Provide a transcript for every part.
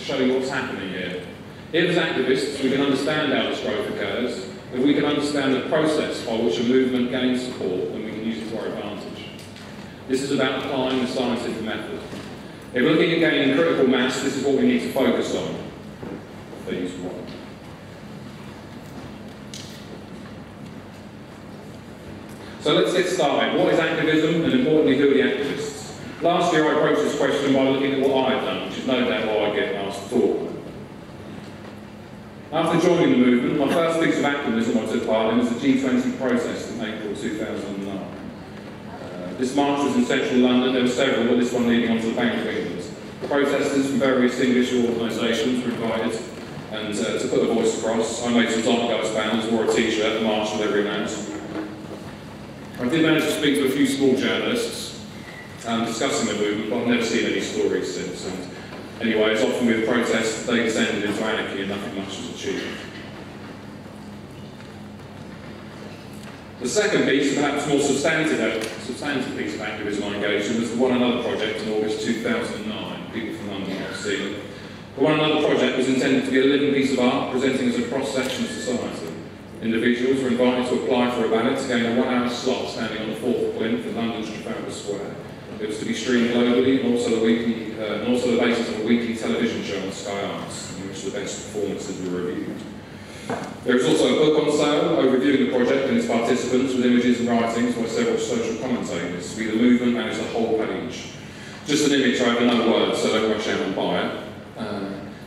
show you what's happening here. Here as activists, we can understand how this growth occurs, and we can understand the process by which a movement gains support, and we can use it to our advantage. This is about applying the scientific method. If we're looking at gaining critical mass, this is what we need to focus on. Please, one. So let's get started. What is activism, and importantly, who are the activists? Last year I approached this question by looking at what I had done, which is no doubt why I get asked to talk. After joining the movement, my first piece of activism I took part in was the G20 protest in April 2009. This march was in central London. There were several, but this one leading onto the Bank of England. Protesters from various English organisations were invited, and to put a voice across, I made some zeitgeist banners, wore a t-shirt, and marched with every man. I did manage to speak to a few small journalists discussing the movement, but I've never seen any stories since. And anyway, as often with protests, they descended into anarchy and nothing much was achieved. The second piece, perhaps more substantive piece of activism I engaged in, was the One Another project in August 2009. People from London might have seen it. The One Another project was intended to be a living piece of art presenting as a cross-section of society. Individuals were invited to apply for a ballot to gain a 1-hour slot standing on the 4th plinth in London's Trafalgar Square. It was to be streamed globally and also the basis of a weekly television show on Sky Arts, in which the best performances were reviewed. There is also a book on sale overviewing the project and its participants with images and writings by several social commentators. We the movement managed the whole page. Just an image, I have no words, so don't rush out and buy it.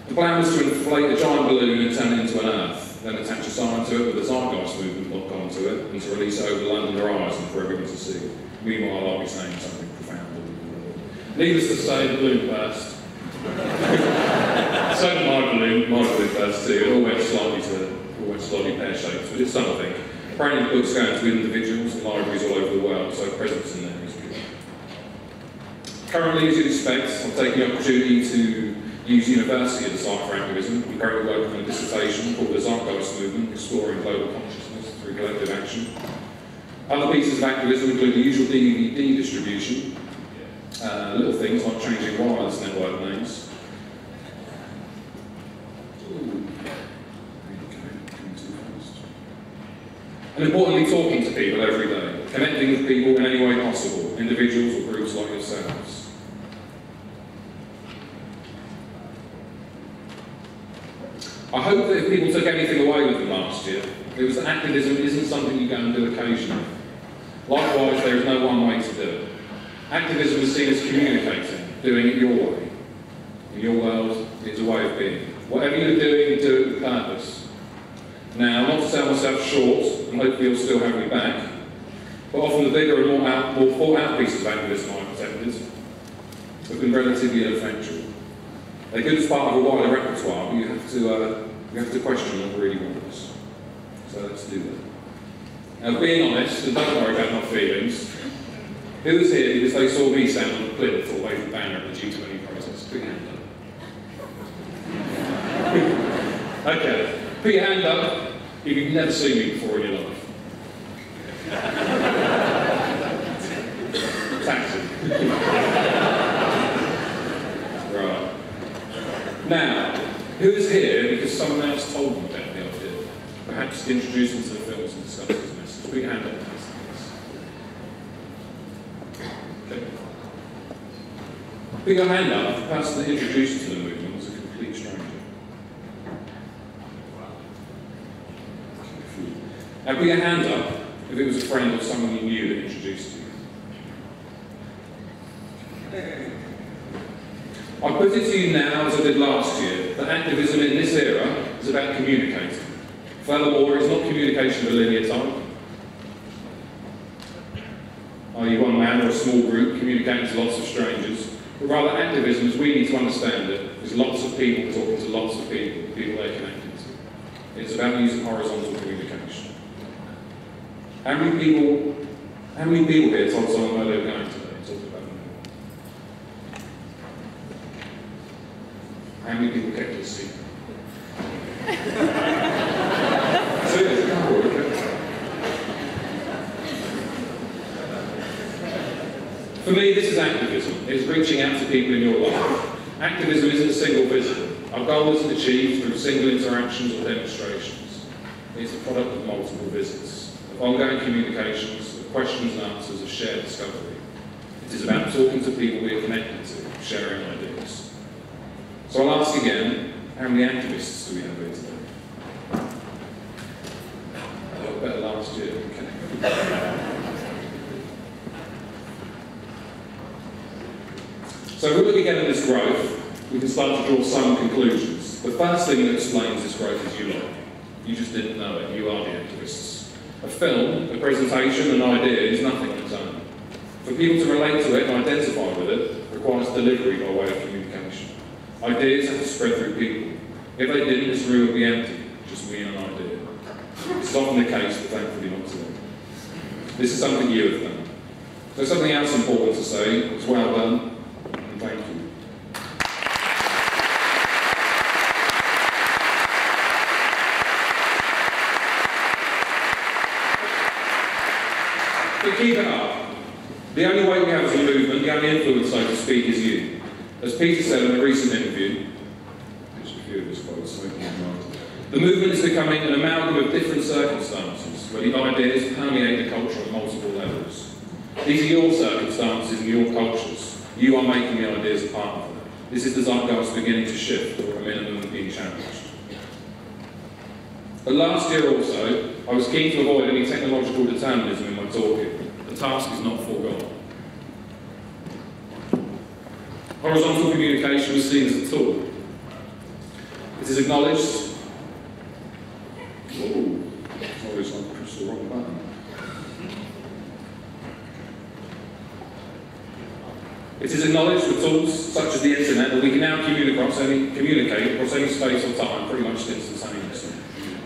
The plan was to inflate a giant balloon and turn it into an earth, then attach a sign to it with the zeitgeist movement locked onto it, and to release it over the London horizon for everyone to see. Meanwhile, I'll be saying something profound. Needless to say, the balloon burst. So did my balloon burst too. It all went slightly pear-shaped, but it's something. Apparently the book's going to individuals and libraries all over the world, so presence in there is good. Currently, as you'd expect, I'm taking the opportunity to use university as a site for activism. I'm currently working on a dissertation called the Zeitgeist Movement, exploring global consciousness through collective action. Other pieces of activism include the usual DVD distribution, little things like changing wireless network names. And importantly, talking to people every day, connecting with people in any way possible, individuals or groups like yourselves. I hope that if people took anything away with them last year, it was that activism isn't something you go and do occasionally. Likewise, there is no one way to do it. Activism is seen as communicating, doing it your way. In your world, it's a way of being. Whatever you're doing, do it with purpose. Now, not to sell myself short, and hopefully you'll still have me back, but often the bigger and more thought-out pieces of activism I've attended have been relatively ineffectual. They're good as part of a wider repertoire, but you have to question what really wants. So let's do that. Now, being honest, and don't worry about my feelings, who was here because they saw me stand on the plinth or wave the banner at the G20 protest? Put your hand up. Okay, put your hand up if you've never seen me before in your life. Taxi. Right. Now, who is here because someone else told them about the idea? Perhaps introduce them to the films and discuss this message. Put your hand up, please. Okay. Put your hand up if the person that introduced you to the movement was a complete stranger. Now put your hand up if it was a friend or someone you knew that introduced you. I put it to you now, as I did last year, that activism in this era is about communicating. Furthermore, it's not communication of a linear type. Are you one man or a small group communicating to lots of strangers? But rather, activism, as we need to understand it, is lots of people talking to lots of people, the people they're connected to. It's about using horizontal communication. How many people here told someone where they were going today? Talked about them. How many people kept it a secret? For me, this is activism. It's reaching out to people in your life. Activism isn't a single vision. I Our goal isn't achieved through single interactions or demonstrations. It's a product of multiple visits, of ongoing communications, of questions and answers, of shared discovery. It is about talking to people we are connected to, sharing ideas. So I'll ask again, how many activists do we have here today? A lot better last year. Okay. So if we look again at this growth, we can start to draw some conclusions. The first thing that explains this growth is you lot. You just didn't know it. You are the activists. A film, a presentation, an idea is nothing on its own. For people to relate to it and identify with it requires delivery by way of communication. Ideas have to spread through people. If they didn't, this room would be empty, just me and an idea. It's often the case, but thankfully not today. This is something you have done. So something else important to say, it's well done, and thank you. But keep it up. The only way we have as a movement, the only influence, so to speak, is you. As Peter said in a recent interview, the movement is becoming an amalgam of different circumstances, where the ideas permeate the culture at multiple levels. These are your circumstances and your cultures. You are making the ideas a part of them. This is the zeitgeist beginning to shift, or at a minimum being challenged. But last year also, I was keen to avoid any technological determinism in my talking. The task is not foregone. Horizontal communication was seen as a tool. It is acknowledged. Ooh, sorry, I pressed the wrong button. It is acknowledged with tools such as the internet that we can now communicate across any space or time pretty much instantaneously.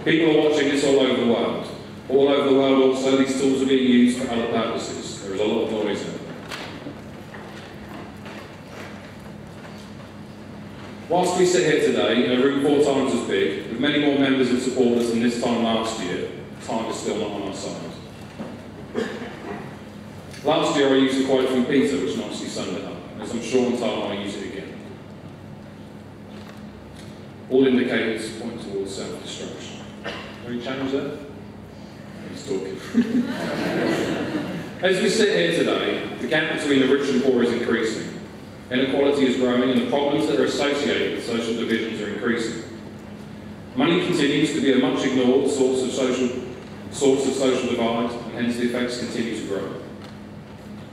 People are watching this all over the world. All over the world also, these tools are being used for other purposes. There is a lot of noise in it. Whilst we sit here today in a room 4 times as big, with many more members and supporters than this time last year, time is still not on our side. Last year I used a quote from Peter, which nicely summed it up. As I'm sure in time I'll use it again. All indicators point towards self-destruction. Any challenge there? He's talking. As we sit here today, the gap between the rich and poor is increasing. Inequality is growing and the problems that are associated with social divisions are increasing. Money continues to be a much ignored source of social divide, and hence the effects continue to grow.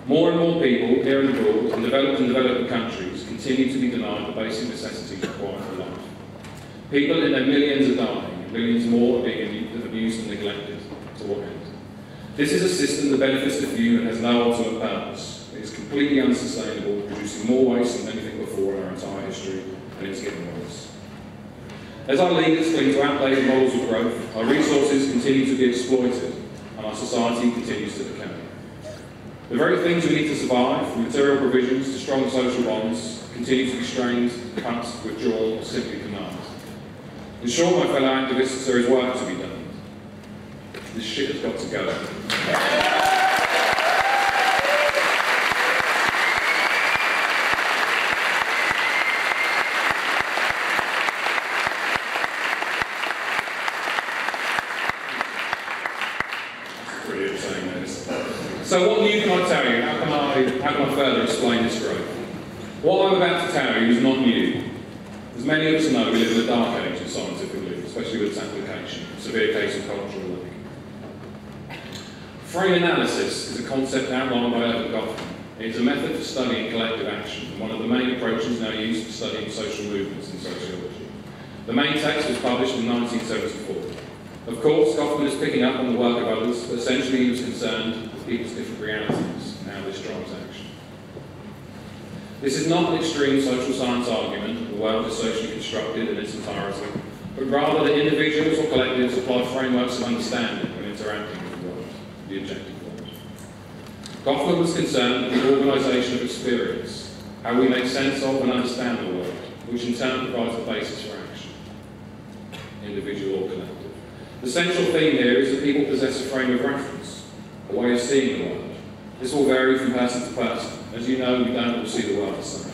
More and more people here and abroad, in developed and developing countries, continue to be denied the basic necessities required for life. People in their millions are dying, and millions more are being abused and neglected. To what end? This is a system that benefits the few and has no ultimate purpose. It is completely unsustainable, producing more waste than anything before in our entire history, and it's getting worse. As our leaders cling to outdated models of growth, our resources continue to be exploited, and our society continues to decay. The very things we need to survive, from material provisions to strong social bonds, continue to be strained, cut, withdrawn, or simply denied. In short, my fellow activists, there is work to be done. This shit has got to go. So what new can I tell you? How can I further explain this growth? What I'm about to tell you is not new. As many of us know, we live in a dark age of scientific belief, especially with its application, a severe case of cultural lack. Frame analysis is a concept outlined by Albert Goffman. It is a method for studying collective action, and one of the main approaches now used for studying social movements in sociology. The main text was published in 1974. Of course, Goffman is picking up on the work of others, but essentially he was concerned with people's different realities and how this drives action. This is not an extreme social science argument that the world is socially constructed in its entirety, but rather that individuals or collectives apply frameworks of understanding when interacting with the world, the objective world. Goffman was concerned with the organisation of experience, how we make sense of and understand the world, which in turn provides the basis for action, individual or collective. The central theme here is that people possess a frame of reference, a way of seeing the world. This will vary from person to person. As you know, we don't all see the world the same.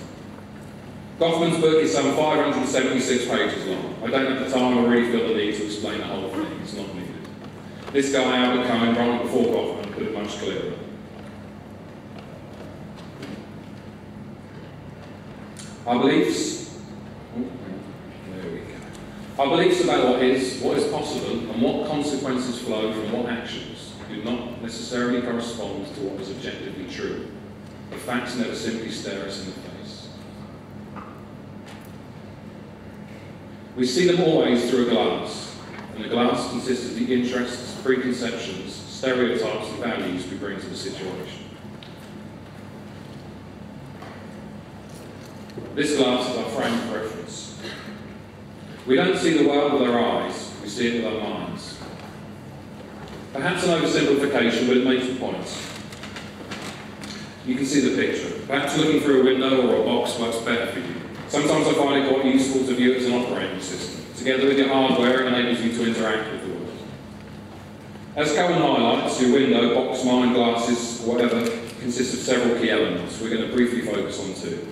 Goffman's book is some 576 pages long. I don't have the time or really feel the need to explain the whole thing. It's not needed. This guy, Albert Cohen, right before Goffman, put it much clearer. Our beliefs, there we go. Our beliefs about what is possible, and what consequences flow from what actions do not necessarily correspond to what is objectively true. The facts never simply stare us in the face. We see them always through a glass, and the glass consists of the interests, preconceptions, stereotypes and values we bring to the situation. This glass is our frame of reference. We don't see the world with our eyes, we see it with our minds. Perhaps an oversimplification, but it makes the point. You can see the picture. Perhaps looking through a window or a box works better for you. Sometimes I find it quite useful to view it as an operating system. Together with your hardware, it enables you to interact with the world. As Cohen highlights, your window, box, mind, glasses, whatever, consists of several key elements. We're going to briefly focus on two.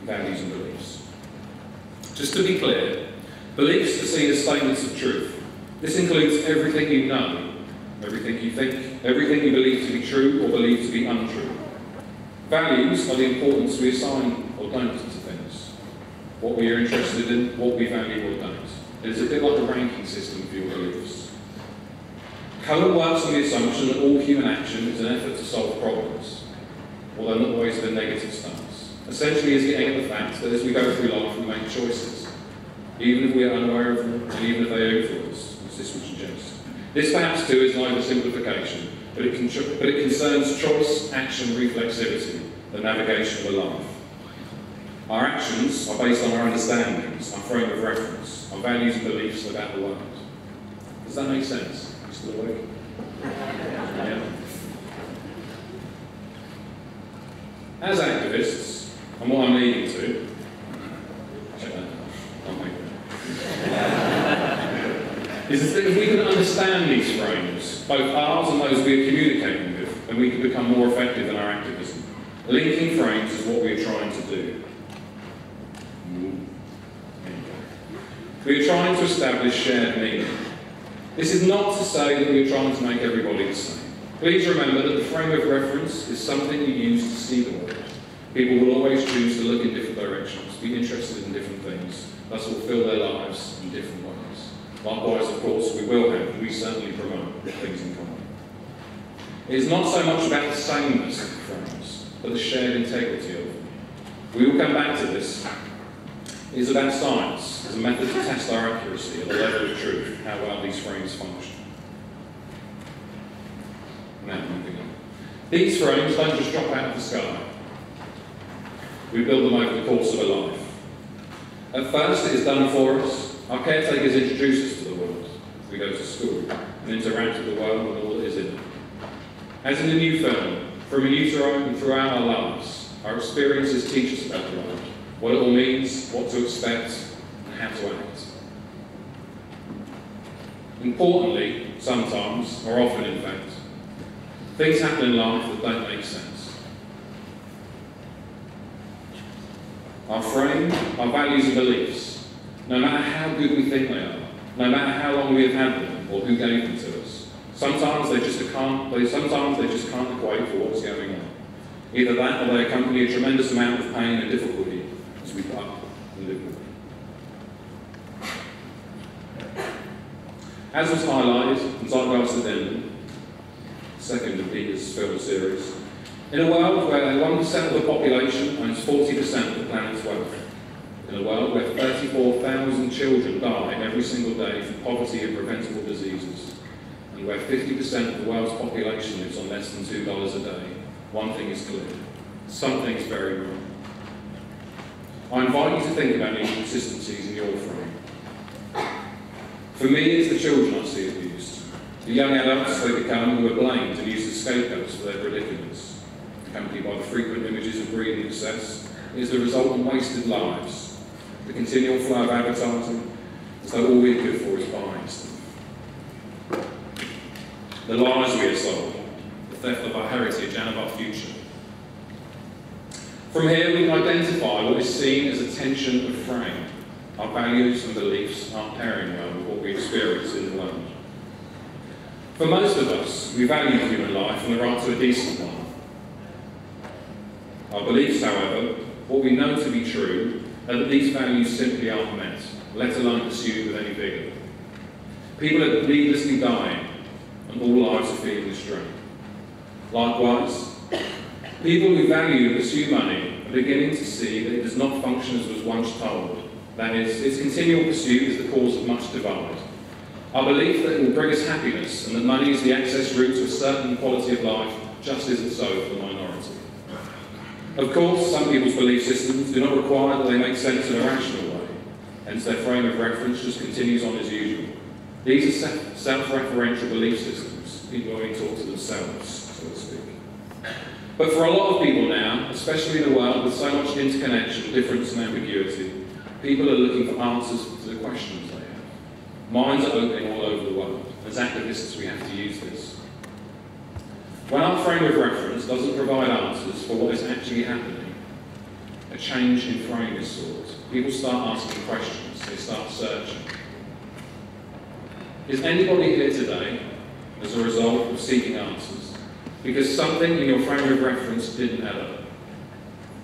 Values and beliefs. Just to be clear, beliefs are seen as statements of truth. This includes everything you know, everything you think, everything you believe to be true or believe to be untrue. Values are the importance we assign or don't to things. What we are interested in, what we value or don't. It is a bit like a ranking system for your beliefs. Cohen works on the assumption that all human action is an effort to solve problems, although not always with a negative stance. Essentially, he's getting at the fact that as we go through life, we make choices, even if we are unaware of them, and even if they influence, as this would suggest. This, perhaps, too, is an oversimplification, but it concerns choice, action, reflexivity, the navigation of a life. Our actions are based on our understandings, our frame of reference, our values and beliefs about the world. Does that make sense? You still awake? Yeah. As activists, and what I'm leading to, check that out, is that if we can understand these frames, both ours and those we are communicating with, then we can become more effective in our activism. Linking frames is what we are trying to do. We are trying to establish shared meaning. This is not to say that we are trying to make everybody the same. Please remember that the frame of reference is something you use to see the world. People will always choose to look in different directions, be interested in different things, thus will fill their lives in different ways. Likewise, of course, we will have, and we certainly promote, things in common. It is not so much about the sameness of the frames, but the shared integrity of them. We will come back to this. It is about science, as a method to test our accuracy at the level of truth, how well these frames function. Now, moving on. These frames don't just drop out of the sky. We build them over the course of a life. At first, it is done for us. Our caretakers introduce us to the world. We go to school and interact with the world and all that is in it. As in the new film, from in utero and throughout our lives, our experiences teach us about the world, what it all means, what to expect, and how to act. Importantly, sometimes, or often in fact, things happen in life that don't make sense. Our frame, our values and beliefs, no matter how good we think they are, no matter how long we have had them or who gave them to us, sometimes they just can't equate for what's going on. Either that or they accompany a tremendous amount of pain and difficulty as we put up and live with them. As was highlighted in Zeitgeist Addendum, second of Peter's film series, in a world where 1% of the population owns 40% of the planet's wealth, in a world where 34,000 children die every single day from poverty and preventable diseases, and where 50% of the world's population lives on less than $2 a day, one thing is clear: something's very wrong. I invite you to think about the inconsistencies in your frame. For me, it's the children I see abused, the young adults they become who are blamed and used as scapegoats for their predicaments. Accompanied by the frequent images of greed and excess, it is the result of wasted lives, the continual flow of advertising, as though all we're good for is buying stuff. The lies we are sold, the theft of our heritage and of our future. From here, we can identify what is seen as a tension of frame. Our values and beliefs aren't pairing well with what we experience in the world. For most of us, we value human life and the right to a decent one. Our beliefs, however, what we know to be true, are that these values simply aren't met, let alone pursued with any vigour. People are needlessly dying, and all lives are feeling strained. Likewise, people who value and pursue money are beginning to see that it does not function as was once told. That is, its continual pursuit is the cause of much divide. Our belief that it will bring us happiness and that money is the access route to a certain quality of life just isn't so for the minority. Of course, some people's belief systems do not require that they make sense in a rational way, hence their frame of reference just continues on as usual. These are self-referential belief systems, people are being taught to themselves, so to speak. But for a lot of people now, especially in a world with so much interconnection, difference and ambiguity, people are looking for answers to the questions they have. Minds are opening all over the world. As activists, we have to use this. When our frame of reference doesn't provide answers for what is actually happening, a change in frame is sought. People start asking questions, they start searching. Is anybody here today as a result of seeking answers? Because something in your frame of reference didn't add up.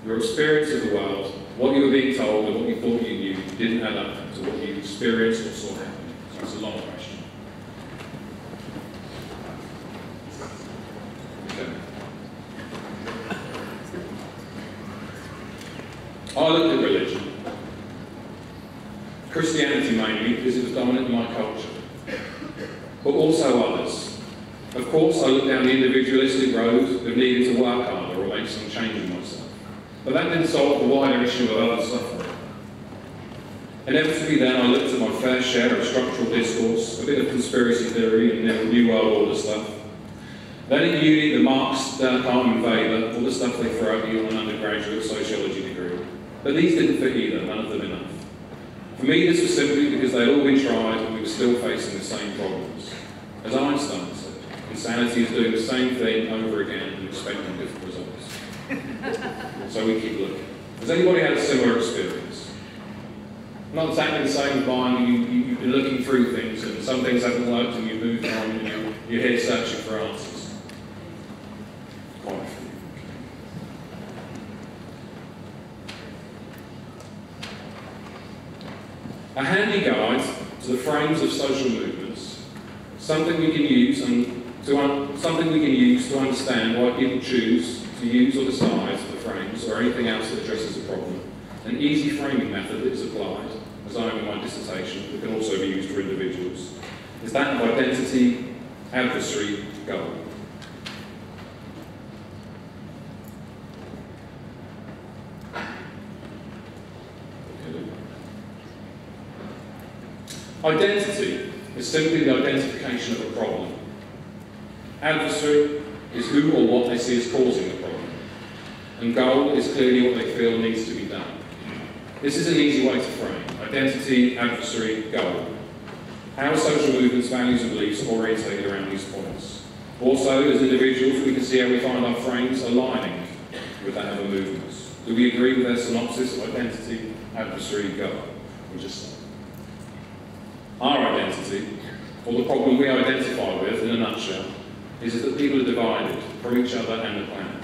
Your experience of the world, what you were being told and what you thought you knew, didn't add up to what you experienced or saw happen. So it's a long question. I looked at religion, Christianity mainly, because it was dominant in my culture, but also others. Of course, I looked down the individualistic road of needing to work harder or make some change in myself, but that didn't solve the wider issue of other suffering. Inevitably then, I looked at my fair share of structural discourse, a bit of conspiracy theory and New World Order stuff. Then at uni, the Marx, Durkheim and Weber, all the stuff they throw at you on an undergraduate sociology degree. But these didn't fit either, none of them enough. For me, this was simply because they'd all been tried and we were still facing the same problems. As Einstein said, insanity is doing the same thing over again and expecting different results. So we keep looking. Has anybody had a similar experience? Not exactly the same as mine, you've been looking through things and some things haven't worked and you've moved on and you're here searching for answers. Quite a few. A handy guide to the frames of social movements, something we can use to understand why people choose to use or decide the frames or anything else that addresses a problem. An easy framing method that is applied, as I am in my dissertation, that can also be used for individuals, is that of identity, adversary, goal. Identity is simply the identification of a problem. Adversary is who or what they see as causing the problem. And goal is clearly what they feel needs to be done. This is an easy way to frame. Identity, adversary, goal. Our social movements, values and beliefs are orientated around these points. Also, as individuals, we can see how we find our frames aligning with that of the movements. Do we agree with their synopsis of identity, adversary, goal? Or just our identity, or the problem we identify with, in a nutshell, is that people are divided from each other and the planet.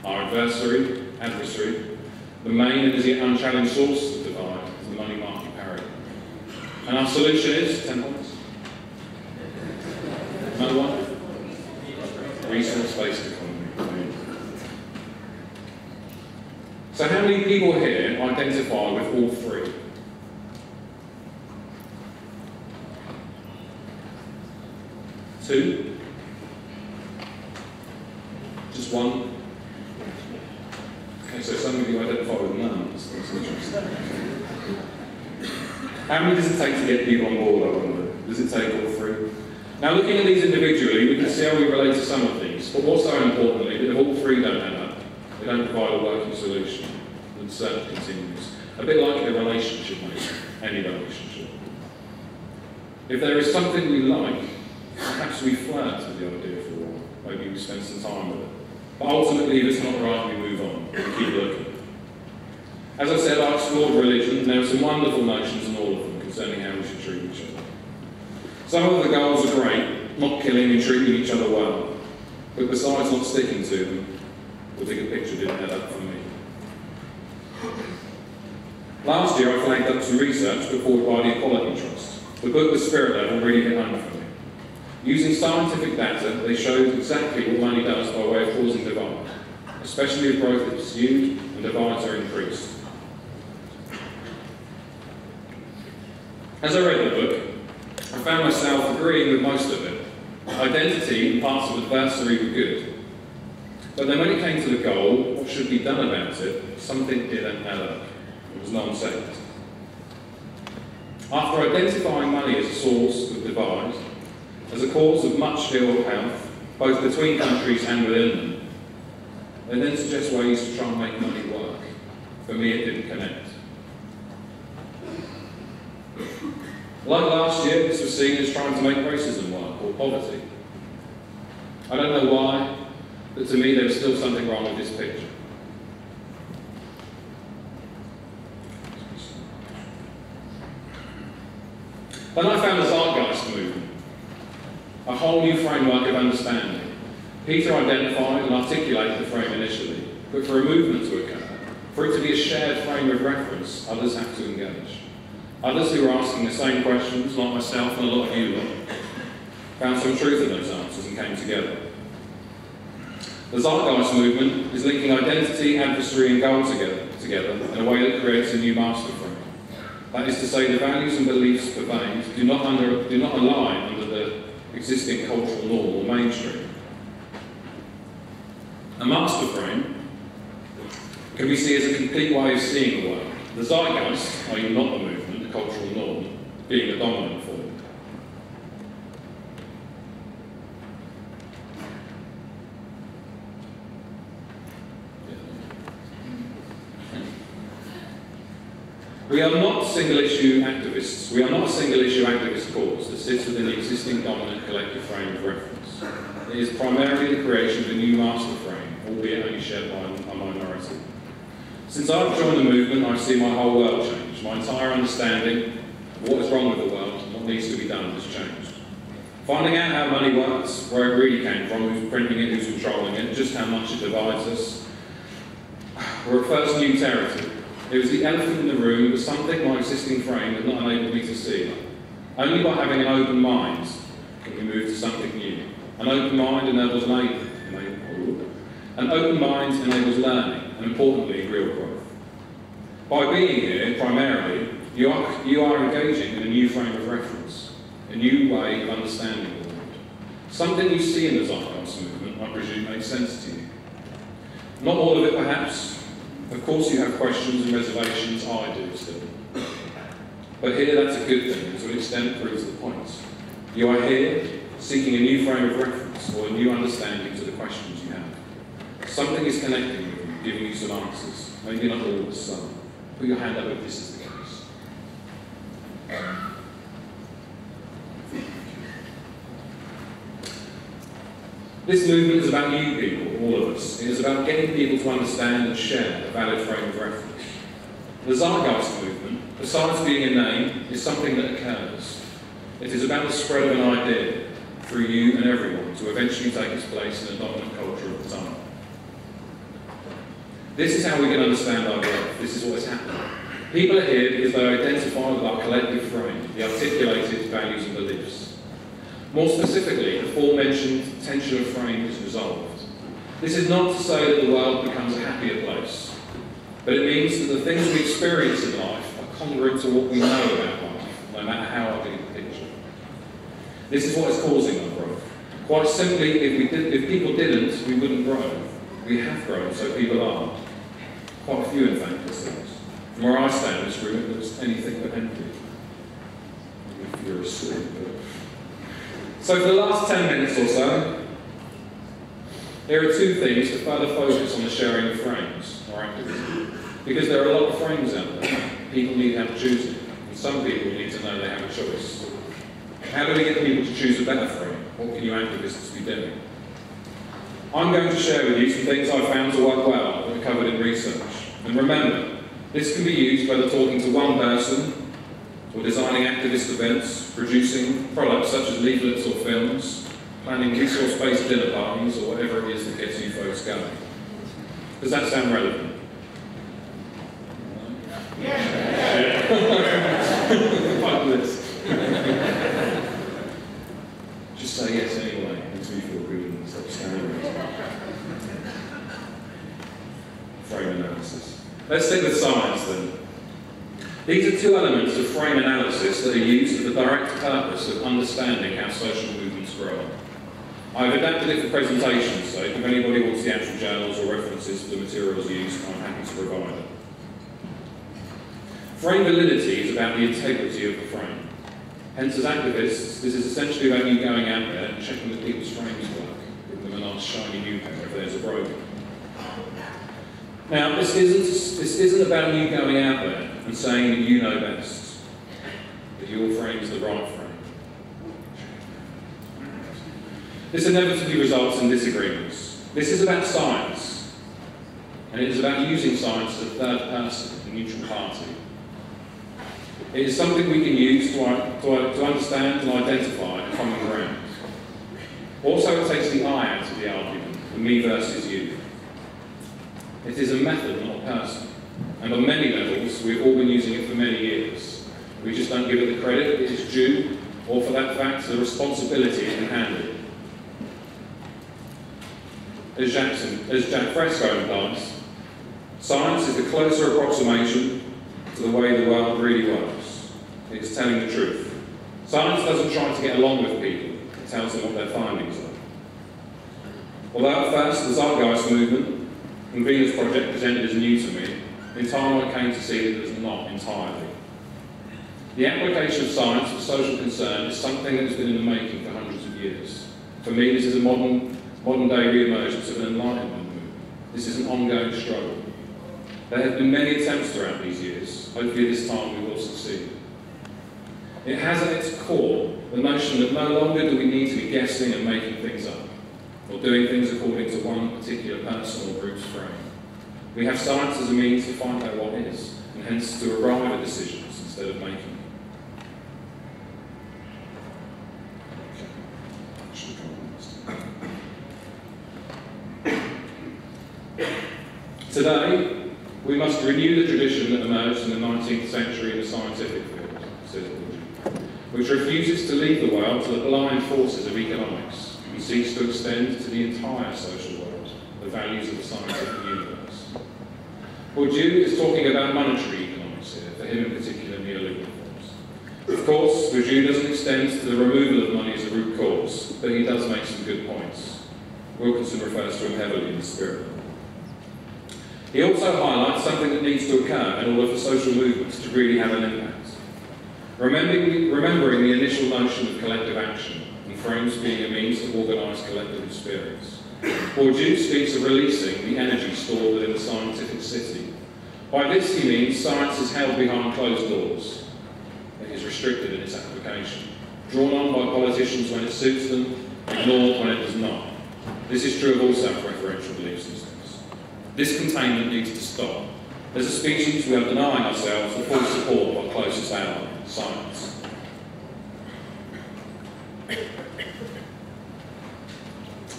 Our adversary, the main and as yet unchallenged source of divide is the money market paradigm. And our solution is 10 points. Another one? Resource-based economy. So how many people here identify with all three? Two? Just one? Okay, so some of you identify with none. That's interesting. How many does it take to get people on board, I wonder? Does it take all three? Now, looking at these individually, we can see how we relate to some of these, but also importantly, that if all three don't add up, they don't provide a working solution. The search continues. A bit like a relationship, maybe, any relationship. If there is something we like, perhaps we flirt with the idea for a while. Maybe we spend some time with it. But ultimately, if it's not right, we move on and keep looking. As I said, I explored religion, and there are some wonderful notions in all of them concerning how we should treat each other. Some of the goals are great, not killing and treating each other well, but besides not sticking to them, the bigger picture didn't add up for me. Last year, I flagged up some research put forward by the Equality Trust. The book The Spirit Level really hit home for me. Using scientific data, they showed exactly what money does by way of causing divide, especially if growth is pursued and divides are increased. As I read the book, I found myself agreeing with most of it. Identity and parts of adversary were good. But then when it came to the goal, what should be done about it, something didn't add up. It was nonsense. After identifying money as a source of divide, as a cause of much ill health, both between countries and within them, they then suggest ways to try and make money work. For me, it didn't connect. Like last year, this was seen as trying to make racism work, or poverty. I don't know why, but to me there was still something wrong with this picture. Then I found the Zeitgeist movement, a whole new framework of understanding. Peter identified and articulated the frame initially, but for a movement to occur, for it to be a shared frame of reference, others have to engage. Others who are asking the same questions, like myself and a lot of you lot, found some truth in those answers and came together. The Zeitgeist movement is linking identity, adversary and goal together in a way that creates a new master frame. That is to say, the values and beliefs pervade do not align under the existing cultural norm or mainstream. A master frame can be seen as a complete way of seeing the world. The Zeitgeist, i.e. not the movement, the cultural norm, being the dominant form. We are not single-issue activists. We are not a single-issue activist cause that sits within the existing dominant collective frame of reference. It is primarily the creation of a new master frame, albeit only shared by a minority. Since I've joined the movement, I've seen my whole world change. My entire understanding of what is wrong with the world and what needs to be done has changed. Finding out how money works, where it really came from, who's printing it, who's controlling it, just how much it divides us, were at first new territory. It was the elephant in the room, but something my existing frame had not enabled me to see. Only by having an open mind can we move to something new. An open mind enables learning, and importantly, real growth. By being here, primarily, you are engaging in a new frame of reference, a new way of understanding the world. Something you see in the Zeitgeist movement, I presume, makes sense to you. Not all of it, perhaps. Of course you have questions and reservations, I do still. But here that's a good thing, and to an extent it proves the point. You are here seeking a new frame of reference, or a new understanding to the questions you have. Something is connecting with you, giving you some answers. Maybe not all, but some. Put your hand up if this is the case. This movement is about you people, all of us. It is about getting people to understand and share a valid frame of reference. The Zeitgeist movement, besides being a name, is something that occurs. It is about the spread of an idea through you and everyone to eventually take its place in the dominant culture of the time. This is how we can understand our growth. This is what is happening. People are here because they identify with our collective frame, the articulated values and beliefs. More specifically, the aforementioned tension of frame is resolved. This is not to say that the world becomes a happier place, but it means that the things we experience in life are congruent to what we know about life, no matter how ugly the picture. This is what is causing our growth. Quite simply, if people didn't, we wouldn't grow. We have grown, so people are. Quite a few, in fact, themselves. From where I stand in this room, it looks anything but empty. If you're asleep, So for the last 10 minutes or so, there are two things to further focus on the sharing of frames, or activism. Because there are a lot of frames out there. People need help choosing, and some people need to know they have a choice. How do we get people to choose a better frame? What can you activists be doing? I'm going to share with you some things I've found to work well that are covered in research. And remember, this can be used whether talking to one person, or designing activist events, producing products such as leaflets or films, planning resource-based dinner parties, or whatever it is that gets you folks going. Does that sound relevant? Yeah. Like this. Just say yes anyway, makes me feel good and stop staring. Frame analysis. Let's stick with science then. These are two elements of frame analysis that are used for the direct purpose of understanding how social movements grow. I've adapted it for presentation's sake. If anybody wants the actual journals or references for the materials used, I'm happy to provide them. Frame validity is about the integrity of the frame. Hence, as activists, this is essentially about you going out there and checking that people's frames work, giving them a nice shiny new pair if theirs are broken. Now, this isn't about you going out there and saying that you know best, that your frame is the right frame. This inevitably results in disagreements. This is about science, and it is about using science as a third person, a neutral party. It is something we can use to understand and identify a common ground. Also, it takes the I out of the argument, the me versus you. It is a method, not a person. And on many levels, we've all been using it for many years. We just don't give it the credit it is due, or for that fact, the responsibility it can handle. As Jack Fresco implies, science is the closer approximation to the way the world really works. It is telling the truth. Science doesn't try to get along with people, it tells them what their findings are. Although at first the Zeitgeist movement and Venus Project presented as new to me, in time I came to see that it was not entirely. The application of science for social concern is something that has been in the making for hundreds of years. For me, this is a modern-day re-emergence of an enlightenment movement. This is an ongoing struggle. There have been many attempts throughout these years. Hopefully this time we will succeed. It has at its core the notion that no longer do we need to be guessing and making things up, or doing things according to one particular person or group's frame. We have science as a means to find out what is, and hence to arrive at decisions instead of making them. Today, we must renew the tradition that emerged in the 19th century in the scientific field, says Bourdieu, which refuses to leave the world to the blind forces of economics and seeks to extend to the entire social world the values of the scientific universe. Bourdieu is talking about monetary economics here, for him in particular neoliberal forms. Of course, Bourdieu doesn't extend to the removal of money as a root cause, but he does make some good points. Wilkinson refers to him heavily in the spirit. He also highlights something that needs to occur in order for social movements to really have an impact. Remembering the initial notion of collective action and frames being a means to organise collective experience. Bourdieu speaks of releasing the energy stored within the scientific city. By this he means science is held behind closed doors. It is restricted in its application, drawn on by politicians when it suits them, ignored when it does not. This is true of all self-referential belief systems. This containment needs to stop. As a species, we are denying ourselves the full support of our closest ally, science.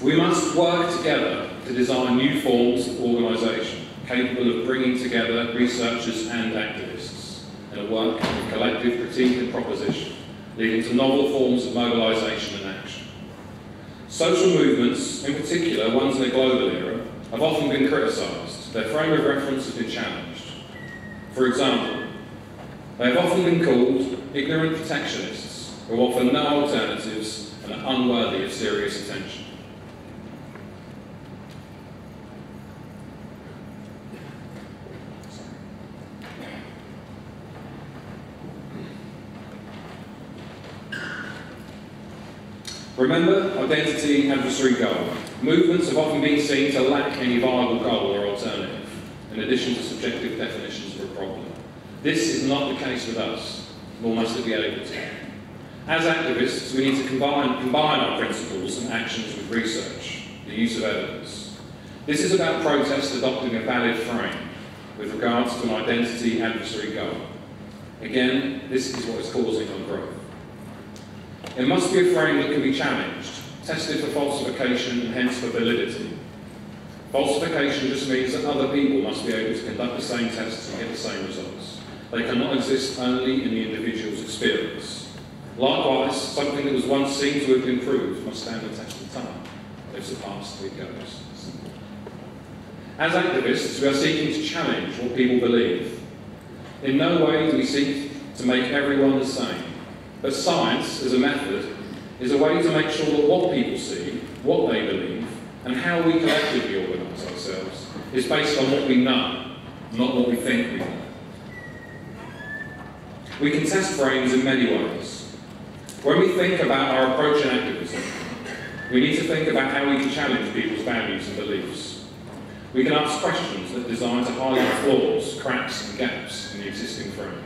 We must work together to design new forms of organisation, capable of bringing together researchers and activists in a work of collective critique and proposition, leading to novel forms of mobilisation and action. Social movements, in particular ones in a global era, have often been criticised. Their frame of reference has been challenged. For example, they have often been called ignorant protectionists who offer no alternatives and are unworthy of serious attention. Remember, identity, adversary, goal. Movements have often been seen to lack any viable goal or alternative, in addition to subjective definitions of a problem. This is not the case with us, nor must it be able to. As activists, we need to combine our principles and actions with research. the use of evidence. This is about protest adopting a valid frame with regards to an identity adversary goal. Again, this is what is causing our growth. It must be a frame that can be challenged, tested for falsification and hence for validity. Falsification just means that other people must be able to conduct the same tests and get the same results. They cannot exist only in the individual's experience. Likewise, something that was once seen to have been proved must stand the test of time. They've surpassed the goes. As activists, we are seeking to challenge what people believe. In no way do we seek to make everyone the same, but science, as a method, is a way to make sure that what people see, what they believe, and how we collectively organise ourselves is based on what we know, not what we think we know. We can test frames in many ways. When we think about our approach in activism, we need to think about how we can challenge people's values and beliefs. We can ask questions that are designed to highlight flaws, cracks and gaps in the existing frame.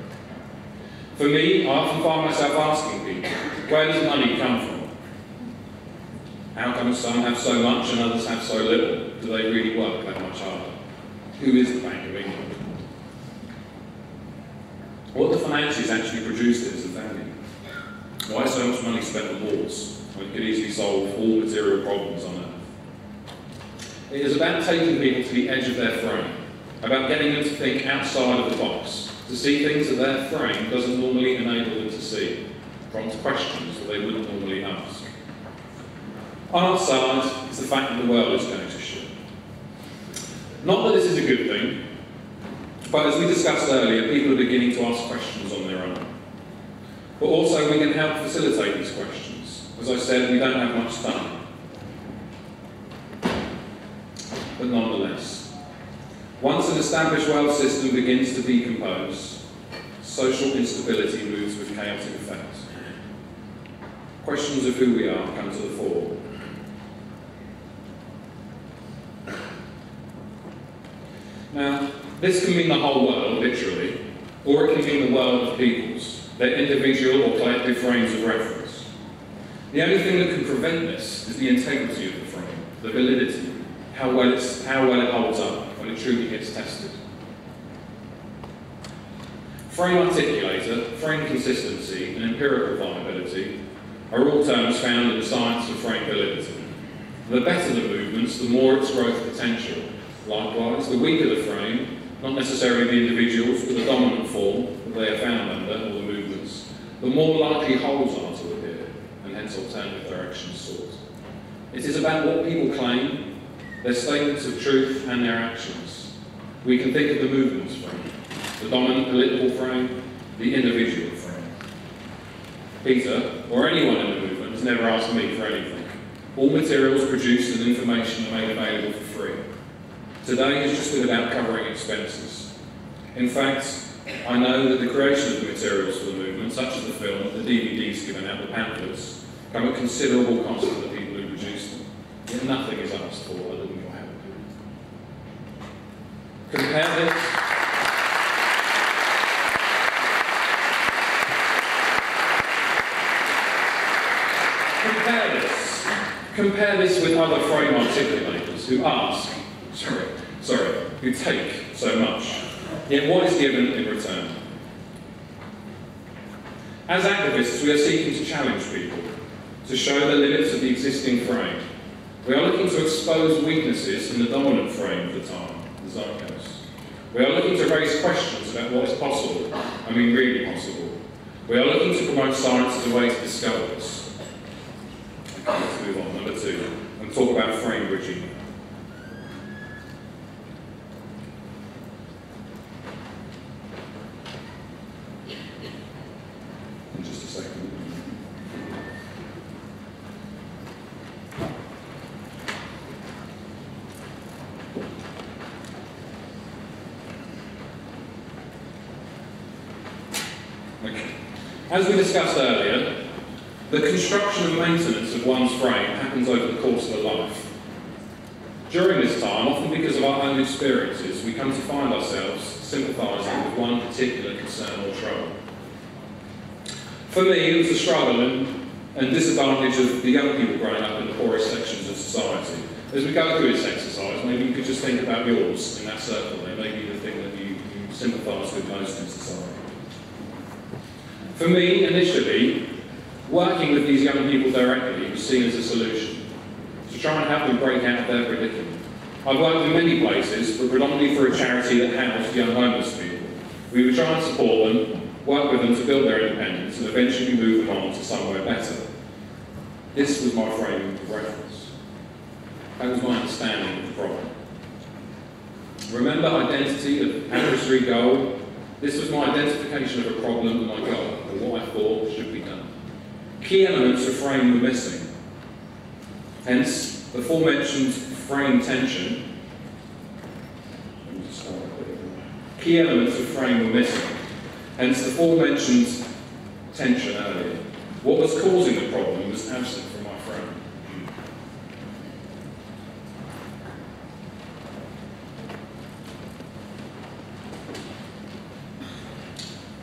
For me, I often find myself asking people, where does money come from? How come some have so much and others have so little? Do they really work that much harder? Who is the Bank of England? What the finances actually produced is of value. Why so much money spent on wars when it could easily solve all material problems on Earth? It is about taking people to the edge of their frame, about getting them to think outside of the box, to see things that their frame doesn't normally enable them to see, prompt questions that they wouldn't normally ask. On our side is the fact that the world is going to shit. Not that this is a good thing, but as we discussed earlier, people are beginning to ask questions on their own. But also we can help facilitate these questions. As I said, we don't have much time. But nonetheless, once an established world system begins to decompose, social instability moves with chaotic effect. Questions of who we are come to the fore. Now, this can mean the whole world, literally, or it can mean the world of peoples, their individual or collective frames of reference. The only thing that can prevent this is the integrity of the frame, the validity, how well it holds up when it truly gets tested. Frame articulator, frame consistency, and empirical viability are all terms found in the science of frame validity. The better the movements, the more its growth potential. Likewise, the weaker the frame, not necessarily the individuals, but the dominant form that they are found under, or the movements, the more likely holes are to appear, and hence alternative directions sought. It is about what people claim, their statements of truth and their actions. We can think of the movements frame, the dominant political frame, the individual frame. Peter, or anyone in the movement, has never asked me for anything. All materials produced and information are made available for free. Today has just been about covering expenses. In fact, I know that the creation of the materials for the movement, such as the film, the DVDs given out, the pamphlets, come at considerable cost to the people who produce them. Yet nothing is asked for other than your help. Compare this with other frame articulators who ask, who take so much, yet what is given in return? As activists, we are seeking to challenge people, to show the limits of the existing frame. We are looking to expose weaknesses in the dominant frame of the time, the zeitgeist. We are looking to raise questions about what is possible, I mean really possible. We are looking to promote science as a way to discover this. Okay, let's move on, number 2, and talk about frame bridging. In just a second. Okay. As we discussed earlier, the construction and maintenance of one's frame happens over the course of a life. During this time, often because of our own experiences, we come to find ourselves sympathising with one particular concern or trouble. For me, it was the struggle and disadvantage of the young people growing up in the poorest sections of society, As we go through this exercise, maybe you could just think about yours in that circle. They may be the thing that you sympathise with most in society. For me, initially, working with these young people directly was seen as a solution, to try and help them break out of their predicament. I've worked in many places, but predominantly for a charity that housed young homeless people. We would try and support them, work with them to build their independence, and eventually move them on to somewhere better. This was my frame of reference. That was my understanding of the problem. Remember identity of adversary goal? This was my identification of a problem and my goal, and what I thought should be done. Key elements of frame were missing. Hence, the aforementioned frame tension. Key elements of frame were missing. Hence, the aforementioned tension earlier. What was causing the problem was absent from my frame.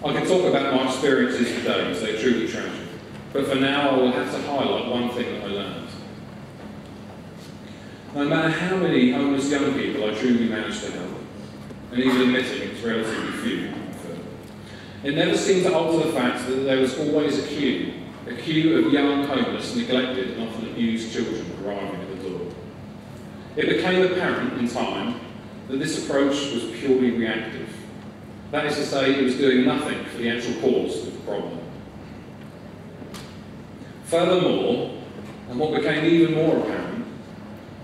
I can talk about my experiences today, because they're truly tragic. But for now, I will have to highlight one thing that I learned. No matter how many homeless young people I truly managed to help, and even admitting it's relatively few, it never seemed to alter the fact that there was always a queue of young, homeless, neglected and often abused children arriving at the door. It became apparent in time that this approach was purely reactive. That is to say, it was doing nothing for the actual cause of the problem. Furthermore, and what became even more apparent,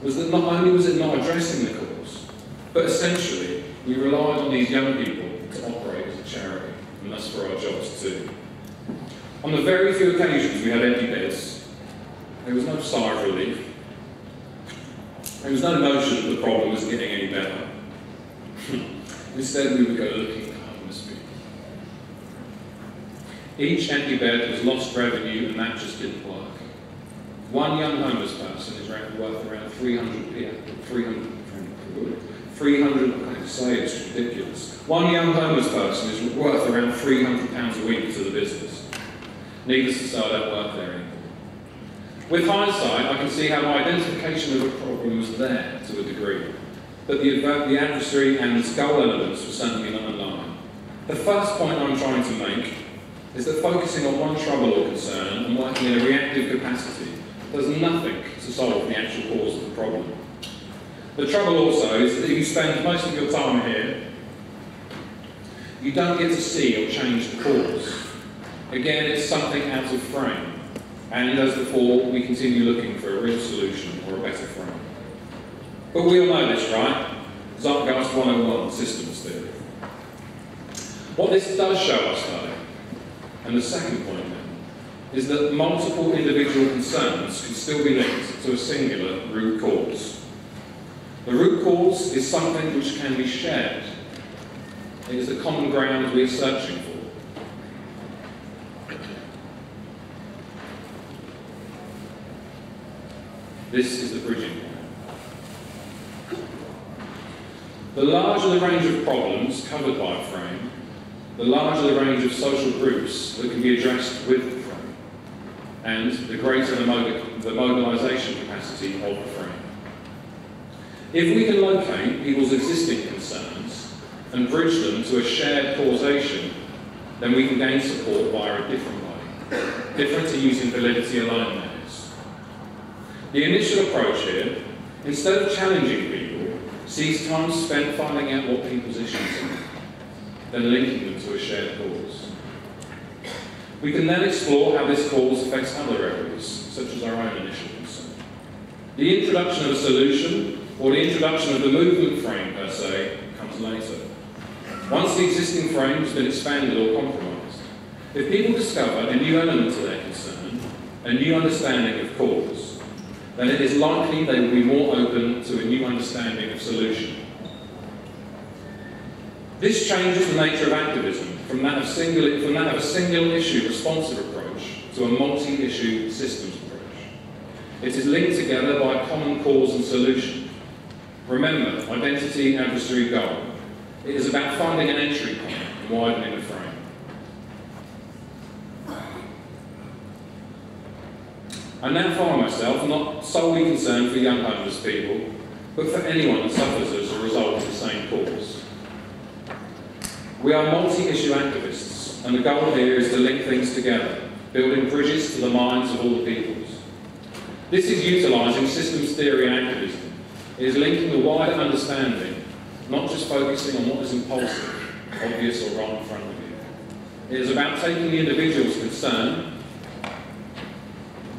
was that not only was it not addressing the cause, but essentially we relied on these young people to operate as a charity, and thus for our jobs too. On the very few occasions we had empty beds, there was no sigh of relief. There was no notion that the problem was getting any better. Instead, we would go looking for homeless people. Each empty bed was lost revenue, and that just didn't work. One young homeless person is worth around 300, I can't say, it's ridiculous. One young homeless person is worth around £300 a week to the business. Needless to say, I don't work there anymore. With hindsight, I can see how my identification of a problem was there to a degree, but the adversary and its goal elements were certainly not aligned. The first point I'm trying to make is that focusing on one trouble or concern and working in a reactive capacity does nothing to solve the actual cause of the problem. The trouble also is that if you spend most of your time here, you don't get to see or change the cause. Again, it's something out of frame, and as before, we continue looking for a real solution or a better frame. But we all know this, right? Zeitgeist 101, systems theory. What this does show us, though, and the second point then, is that multiple individual concerns can still be linked to a singular root cause. The root cause is something which can be shared. It is the common ground we are searching for. This is the bridging point. The larger the range of problems covered by a frame, the larger the range of social groups that can be addressed with the frame, and the greater the mobilisation capacity of the frame. If we can locate people's existing concerns and bridge them to a shared causation, then we can gain support via a different way, different to using validity alone there is. The initial approach here, instead of challenging people, sees time spent finding out what people's issues are, then linking them to a shared cause. We can then explore how this cause affects other areas, such as our own initial concern. The introduction of a solution, or the introduction of the movement frame per se, comes later. Once the existing frame has been expanded or compromised, if people discover a new element to their concern, a new understanding of cause, then it is likely they will be more open to a new understanding of solution. This changes the nature of activism from that of a single issue responsive approach to a multi-issue systems approach. It is linked together by a common cause and solution. Remember, identity, adversary, goal. It is about finding an entry point and widening the frame. I now find myself not solely concerned for young homeless people, but for anyone that suffers as a result of the same cause. We are multi-issue activists, and the goal here is to link things together, building bridges to the minds of all the peoples. This is utilising systems theory and activism. It is linking the wider understanding, not just focusing on what is impulsive, obvious or right in front of you. It is about taking the individual's concern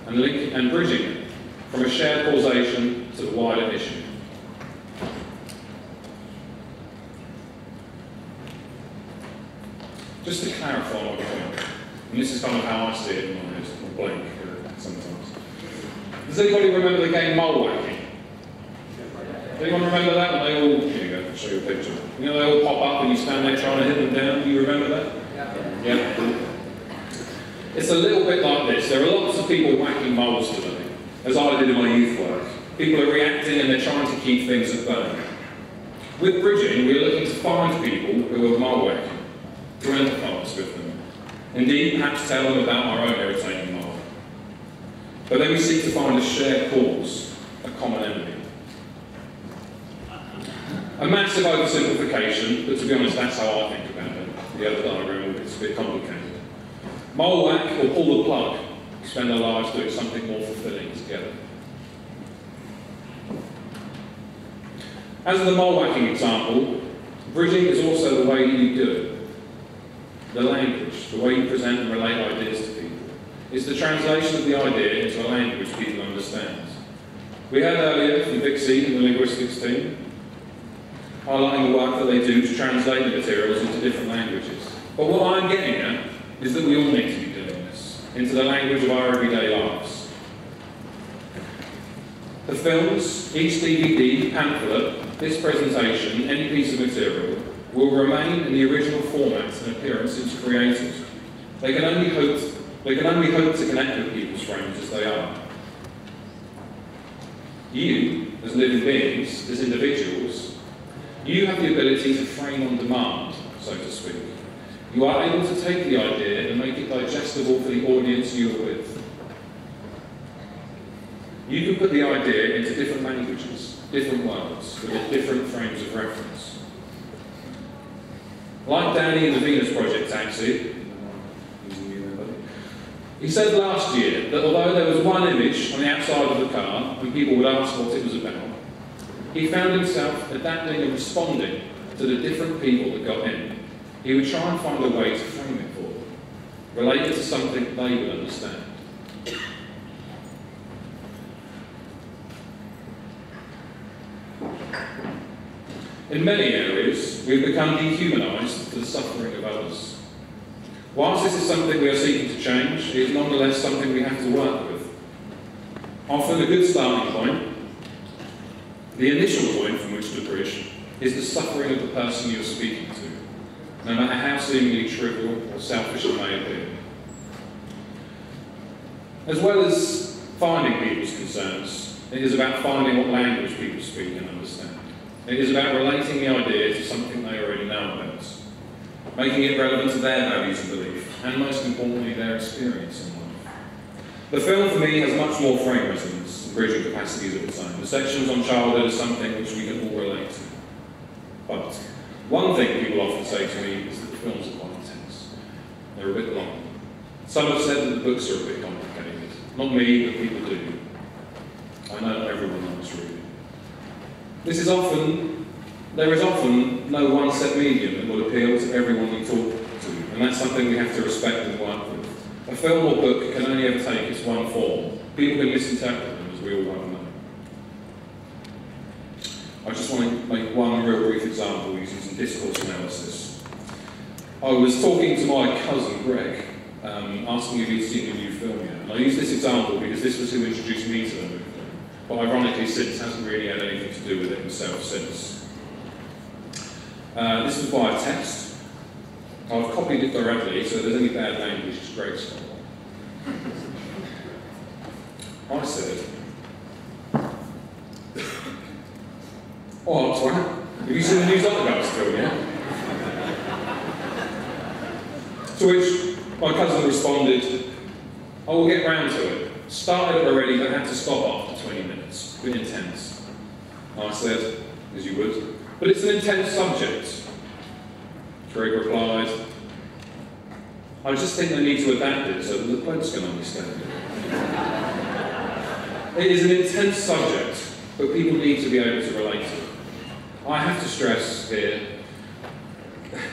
and linking and bridging it from a shared causation to the wider issue. Just to clarify my point, and this is kind of how I see it in my head, or blank sometimes. Does anybody remember the game mole whacking? Anyone remember that? And they all, here you go, I'll show you a picture. You know, they all pop up and you stand there trying to hit them down. Do you remember that? Yeah. Cool. It's a little bit like this. There are lots of people whacking moles today, as I did in my youth work. People are reacting and they're trying to keep things at bay. With bridging, we're looking to find people who are mole whacking, to empathise with them. Indeed, perhaps tell them about our own irritating mole. But then we seek to find a shared cause, a common enemy. A massive oversimplification, but to be honest, that's how I think about it. The other diagram is a bit complicated. Mole whack or pull the plug. We spend our lives doing something more fulfilling together. As in the mole whacking example, bridging is also the way you do it. The language, the way you present and relate ideas to people. It's the translation of the idea into a language people understand. We heard earlier from Vic C and the linguistics team, highlighting the work that they do to translate the materials into different languages. But what I'm getting at is that we all need to be doing this, into the language of our everyday lives. The films, each DVD, pamphlet, this presentation, any piece of material, will remain in the original formats and appearances created. They can only hope to connect with people's frames as they are. You, as living beings, as individuals, you have the ability to frame on demand, so to speak. You are able to take the idea and make it digestible for the audience you are with. You can put the idea into different languages, different words, with different frames of reference. Like Danny in the Venus Project taxi, he said last year that although there was one image on the outside of the car and people would ask what it was about, he found himself adapting and responding to the different people that got in. He would try and find a way to frame it for them, relate it to something they would understand. In many areas, we've become dehumanised to the suffering of others. Whilst this is something we are seeking to change, it is nonetheless something we have to work with. Often a good starting point, the initial point from which to bridge, is the suffering of the person you are speaking to, no matter how seemingly trivial or selfish it may appear. As well as finding people's concerns, it is about finding what language people speak and understand. It is about relating the idea to something they already know about, making it relevant to their values and belief, and most importantly, their experience in life. The film for me has much more frame resonance and bridging capacities of its own. The sections on childhood are something which we can all relate to. But one thing people often say to me is that the films are quite intense. They're a bit long. Some have said that the books are a bit complicated. Not me, but people do. I know not everyone likes reading. There is often no one set medium that will appeal to everyone we talk to, and that's something we have to respect and work with. A film or book can only ever take its one form. People can misinterpret them, as we all well know. I just want to make one real brief example using some discourse analysis. I was talking to my cousin Greg, asking if he'd seen a new film yet. And I use this example because this was who introduced me to the movie. But ironically, since hasn't really had anything to do with it himself since. This was via text. I've copied it directly, so if there's any bad language, it's Greg's fault. I said, "Oh, twat, have you seen the new Zuckerberg film yet?" To which my cousin responded, "I will get round to it. Started already, but had to stop after 20 minutes. A bit intense. I said, as you would, but it's an intense subject. Greg replied, I just think they need to adapt it so that the blokes can understand it. It is an intense subject, but people need to be able to relate to it. I have to stress here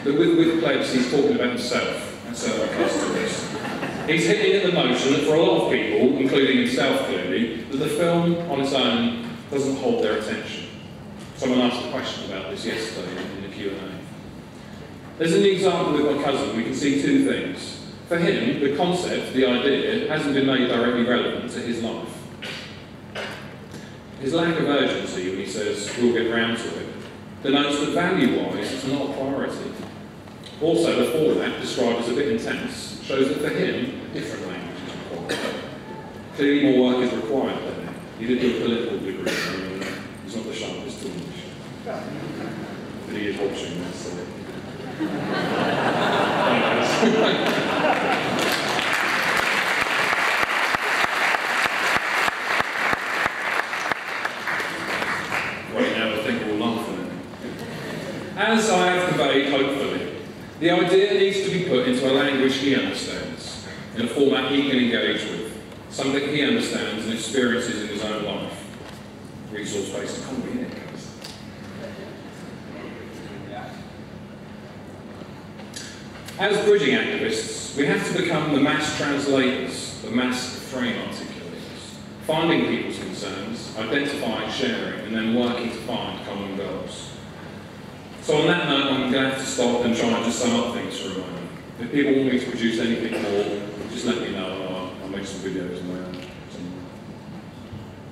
that with Plebs, he's talking about himself and certain customers. He's hitting at the notion that for a lot of people, including himself clearly, that the film on its own doesn't hold their attention. Someone asked a question about this yesterday in the Q&A. There's an example with my cousin. We can see two things. For him, the concept, the idea, hasn't been made directly relevant to his life. His lack of urgency when he says, we'll get round to it, denotes that value-wise it's not a priority. Also, the format, described as a bit intense, shows that for him, a different language is required. Clearly more work is required there. He did do a political degree, so he's not the sharpest tool in the show. But he is watching this, so... Right now, I think we'll laugh at it. As I have conveyed, hopefully, the idea needs to be put into a language he understands, in a format he can engage with, something he understands and experiences in his own life. Resource-based economy, isn't it, guys? As bridging activists, we have to become the mass translators, the mass frame articulators, finding people's concerns, identifying, sharing, and then working to find common goals. So on that note, I'm going to have to stop and try and just sum up things for a moment. If people want me to produce anything more, just let me know and I'll make some videos of my own.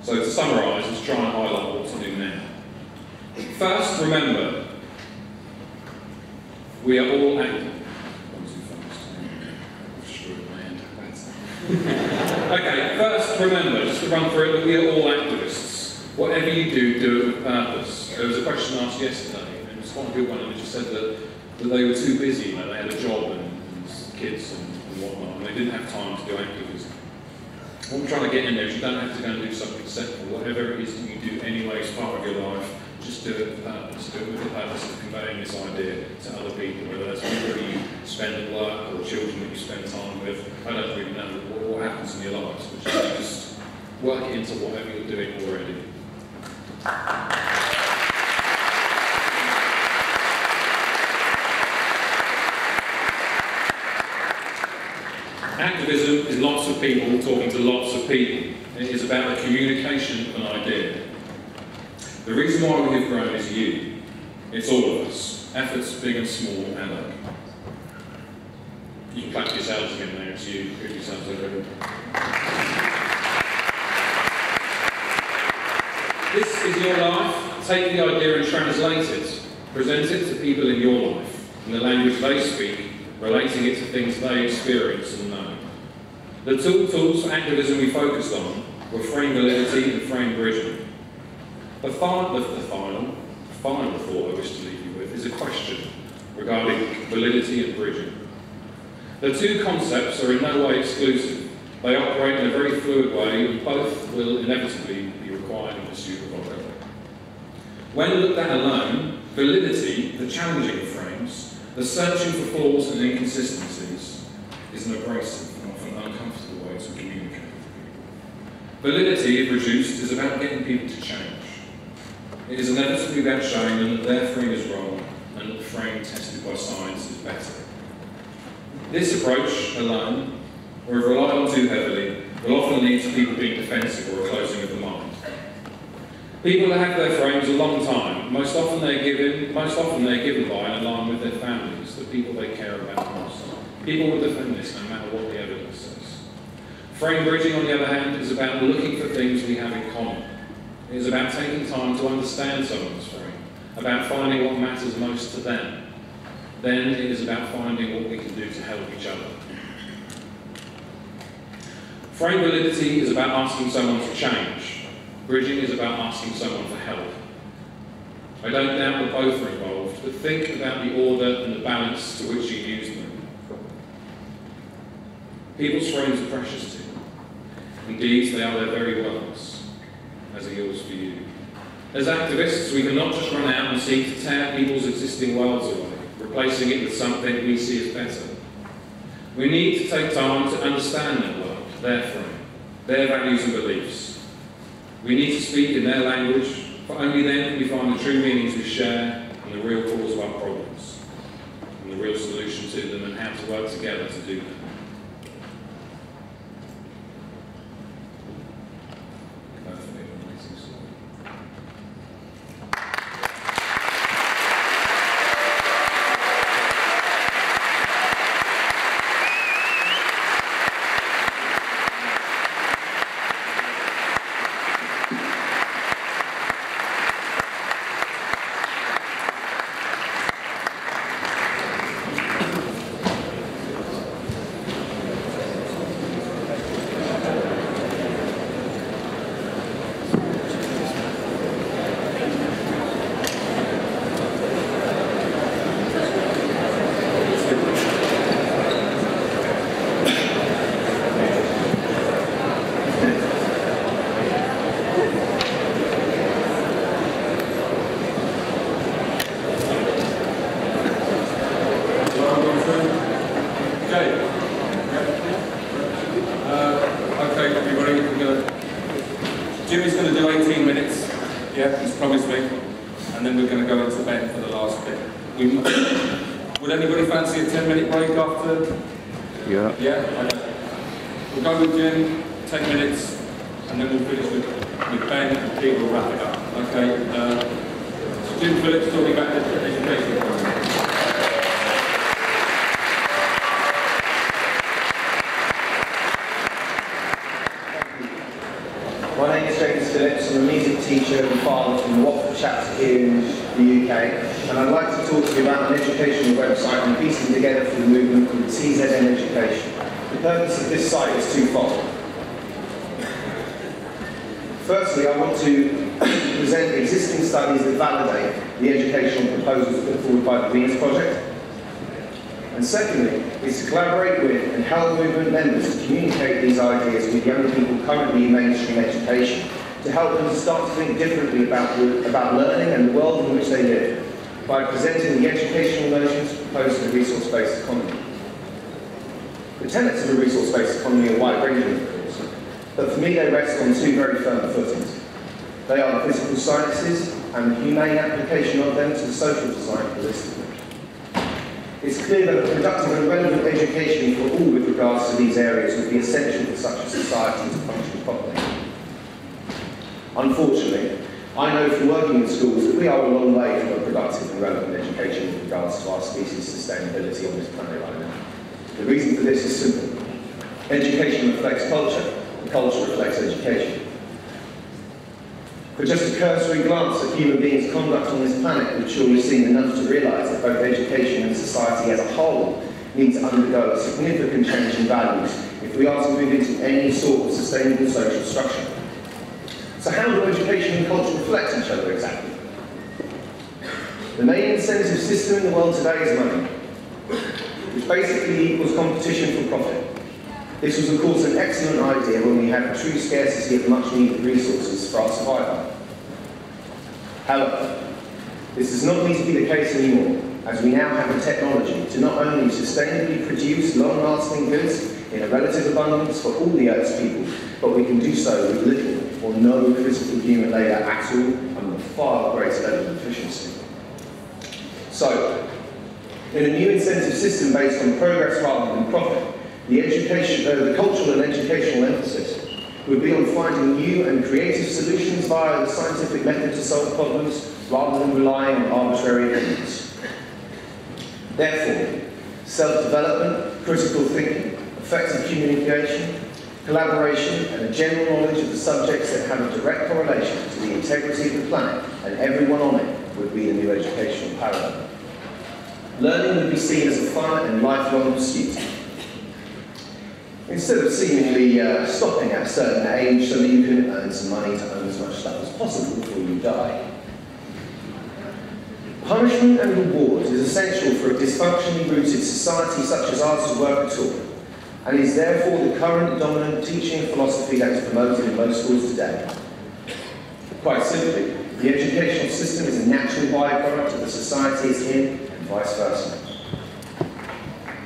So to summarise, let's try and highlight what to do now. First, remember, we are all active. Okay, first, remember, just to run through it, that we are all activists. Whatever you do, do it with purpose. There was a question asked yesterday, and it was quite a good one, and it just said that they were too busy, they had a job and kids and whatnot, and they didn't have time to do activism. What I'm trying to get in there is you don't have to go and do something separate. Whatever it is that you do anyway as part of your life, just do it with purpose. Do it with the purpose of conveying this idea to other people, whether that's people that you spend at work or children that you spend time with. I don't really know what happens in your lives, but just work it into whatever you're doing already. Activism is lots of people talking to lots of people. It is about the communication of an idea. The reason why we have grown is you. It's all of us. Efforts big and small alike. You can clap yourselves again there, it's you. Give yourselves a little. This is your life. Take the idea and translate it. Present it to people in your life, in the language they speak, relating it to things they experience and know. The tools for activism we focused on were frame validity and frame bridging. The final thought I wish to leave you with is a question regarding validity and bridging. The two concepts are in no way exclusive. They operate in a very fluid way, and both will inevitably be required in pursuit of our goal. When looked at alone, validity, the challenging of frames, the searching for flaws and inconsistencies, is an abrasive and often uncomfortable way to communicate with people. Validity, if reduced, is about getting people to change. It is inevitably about showing them that their frame is wrong and that the frame tested by science is better. This approach alone, or if relied on too heavily, will often lead to people being defensive or a closing of the mind. People that have their frames a long time, most often they're given by and align with their families, the people they care about most. People will defend this no matter what the evidence says. Frame bridging, on the other hand, is about looking for things we have in common. It is about taking time to understand someone's frame, about finding what matters most to them. Then it is about finding what we can do to help each other. Frame validity is about asking someone to change. Bridging is about asking someone for help. I don't doubt that both are involved, but think about the order and the balance to which you use them. People's frames are precious to you. Indeed, they are their very worlds, as are yours for you. As activists, we cannot just run out and seek to tear people's existing worlds away, replacing it with something we see as better. We need to take time to understand their world, their frame, their values and beliefs. We need to speak in their language, for only then can we find the true meanings we share and the real cause of our problems, and the real solution to them, and how to work together to do that. Jimmy's going to do 18 minutes, yeah, he's promised me, and then we're going to go into Ben for the last bit. Would anybody fancy a 10-minute break after? Yeah. Yeah? Okay. We'll go with Jim, 10 minutes, and then we'll finish with Ben, and Pete will wrap it up. Okay? So Jim Phillips talking about the education program. My name is James Phillips. I'm a music teacher and father from the Watford chapter here in the UK, and I'd like to talk to you about an educational website I'm piecing together for the movement called ZDAY Education. The purpose of this site is twofold. Firstly, I want to present existing studies that validate the educational proposals put forward by the Venus Project. And secondly, is to collaborate with and help movement members to communicate these ideas with young people currently in mainstream education, to help them to start to think differently about learning and the world in which they live, by presenting the educational notions proposed in the resource-based economy. The tenets of the resource-based economy are wide-ranging, of course, but for me they rest on two very firm footings. They are the physical sciences and the humane application of them to the social design holistically. It's clear that a productive and relevant education for all with regards to these areas would be essential for such a society to function properly. Unfortunately, I know from working in schools that we are a long way from a productive and relevant education with regards to our species' sustainability on this planet right now. The reason for this is simple. Education reflects culture, and culture reflects education. For just a cursory glance at human beings' conduct on this planet would surely seem enough to realise that both education and society as a whole need to undergo a significant change in values if we are to move into any sort of sustainable social structure. So how do education and culture reflect each other exactly? The main incentive system in the world today is money, which basically equals competition for profit. This was, of course, an excellent idea when we had a true scarcity of much-needed resources for our survival. However, this does not need to be the case anymore, as we now have the technology to not only sustainably produce long-lasting goods in a relative abundance for all the Earth's people, but we can do so with little or no physical human labour at all and with a far greater level of efficiency. So, in a new incentive system based on progress rather than profit, the cultural and educational emphasis would be on finding new and creative solutions via the scientific method to solve problems rather than relying on arbitrary evidence. Therefore, self-development, critical thinking, effective communication, collaboration, and a general knowledge of the subjects that have a direct correlation to the integrity of the planet and everyone on it would be the new educational paradigm. Learning would be seen as a fun and lifelong pursuit. Instead of seemingly stopping at a certain age so that you can earn some money to own as much stuff as possible before you die. Punishment and reward is essential for a dysfunctionally rooted society such as ours to work at all. and is therefore the current dominant teaching philosophy that is promoted in most schools today. Quite simply, the educational system is a natural byproduct of the society it's in, and vice versa.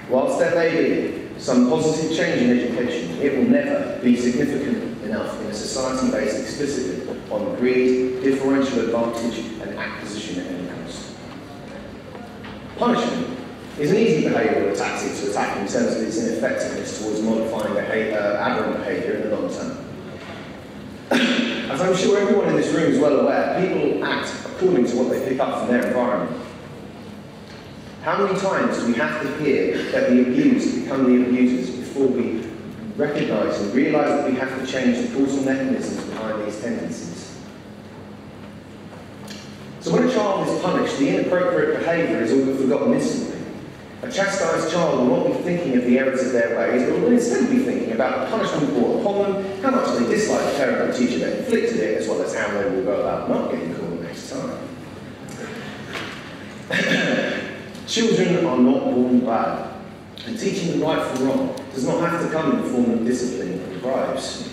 Whilst there may be some positive change in education, it will never be significant enough in a society based explicitly on greed, differential advantage, and acquisition at any cost. Punishment is an easy behavioural tactic to attack in terms of its ineffectiveness towards modifying aberrant behaviour in the long term. As I'm sure everyone in this room is well aware, people act according to what they pick up from their environment. How many times do we have to hear that the abused become the abusers before we recognise and realise that we have to change the causal mechanisms behind these tendencies? So when a child is punished, the inappropriate behaviour is all but forgotten instantly. A chastised child will not be thinking of the errors of their ways, but will instead be thinking about the punishment brought upon them, how much they dislike the parent or teacher that inflicted it, as well as how they will go about not getting caught next time. Children are not born bad, and teaching them right from wrong does not have to come in the form of discipline or bribes.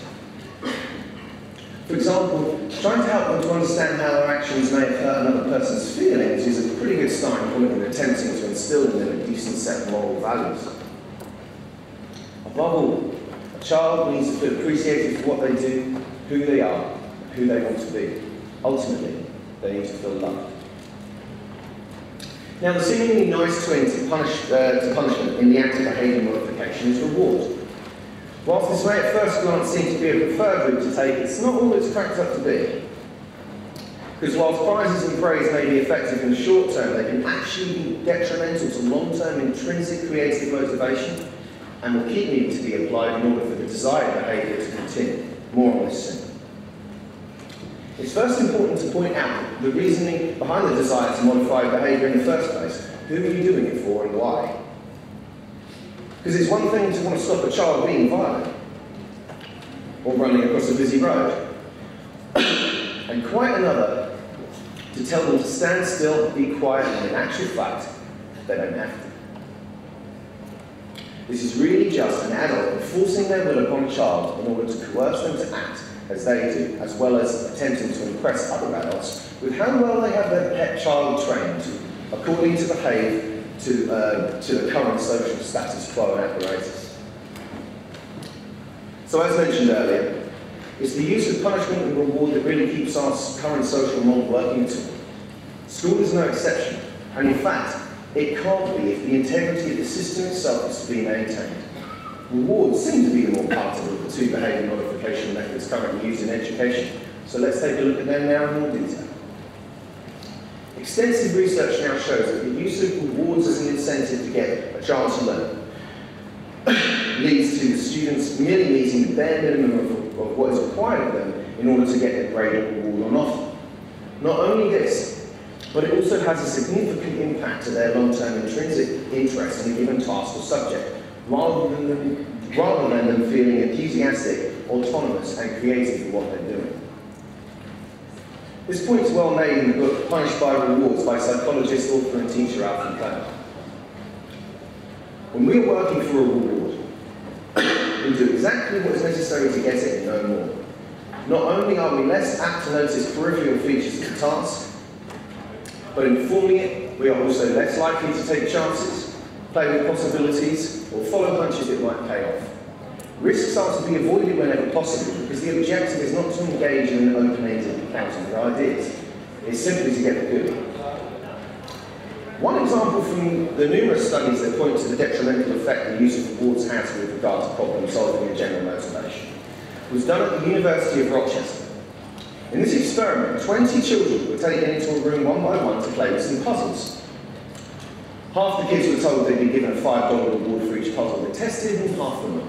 For example, trying to help them to understand how their actions may have hurt another person's feelings is a pretty good starting point in attempting to instill in them a decent set of moral values. Above all, a child needs to feel appreciated for what they do, who they are, and who they want to be. Ultimately, they need to feel loved. Now, the seemingly nice twin to punishment in the act of behaviour modification is reward. Whilst this may at first glance seem to be a preferred route to take, it's not all it's cracked up to be. Because whilst prizes and praise may be effective in the short term, they can actually be detrimental to long-term intrinsic creative motivation and will keep needing to be applied in order for the desired behaviour to continue. More on this soon. It's first important to point out the reasoning behind the desire to modify behaviour in the first place. Who are you doing it for and why? Because it's one thing to want to stop a child being violent or running across a busy road, and quite another to tell them to stand still, be quiet, and in actual fact, they don't have to. This is really just an adult enforcing their will upon a child in order to coerce them to act as they do, as well as attempting to impress other adults with how well they have their pet child trained according to behave to the current social status quo and apparatus. So as mentioned earlier, it's the use of punishment and reward that really keeps our current social model working at all. School is no exception, and in fact, it can't be if the integrity of the system itself is to be maintained. Rewards seem to be the more palatable of the two behaviour modification methods currently used in education, so let's take a look at them now in more detail. Extensive research now shows that the use of rewards as an incentive to get a child to learn leads to the students merely meeting the bare minimum of what is required of them in order to get a grade or reward on offer. Not only this, but it also has a significant impact to their long-term intrinsic interest in a given task or subject, rather than them feeling enthusiastic, autonomous, and creative in what they're doing. This point is well made in the book Punished by Rewards by psychologist, author, and teacher Alfred Clement. When we are working for a reward, we do exactly what is necessary to get it and no more. Not only are we less apt to notice peripheral features of the task, but in performing it, we are also less likely to take chances, play with possibilities, or follow hunches that might pay off. Risks are to be avoided whenever possible, because the objective is not to engage in an open-ended encounter with ideas. It's simply to get the good. One example from the numerous studies that point to the detrimental effect the use of rewards has with regard to problem solving and general motivation was done at the University of Rochester. In this experiment, 20 children were taken into a room one by one to play with some puzzles. Half the kids were told they'd be given a $5 reward for each puzzle they tested, and half were not.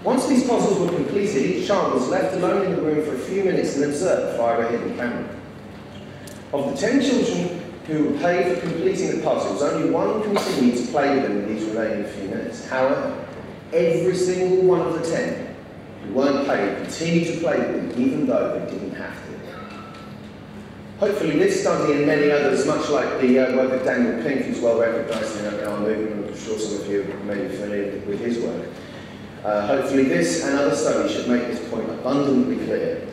Once these puzzles were completed, each child was left alone in the room for a few minutes and observed via a hidden camera. Of the 10 children who were paid for completing the puzzles, only one continued to play with them in these remaining few minutes. However, every single one of the 10 who weren't paid continued to play with them, even though they didn't have to. Hopefully this study and many others, much like the work of Daniel Pink, who's well recognised in our movement, I'm sure some of you may be familiar with his work. Hopefully this and other studies should make this point abundantly clear.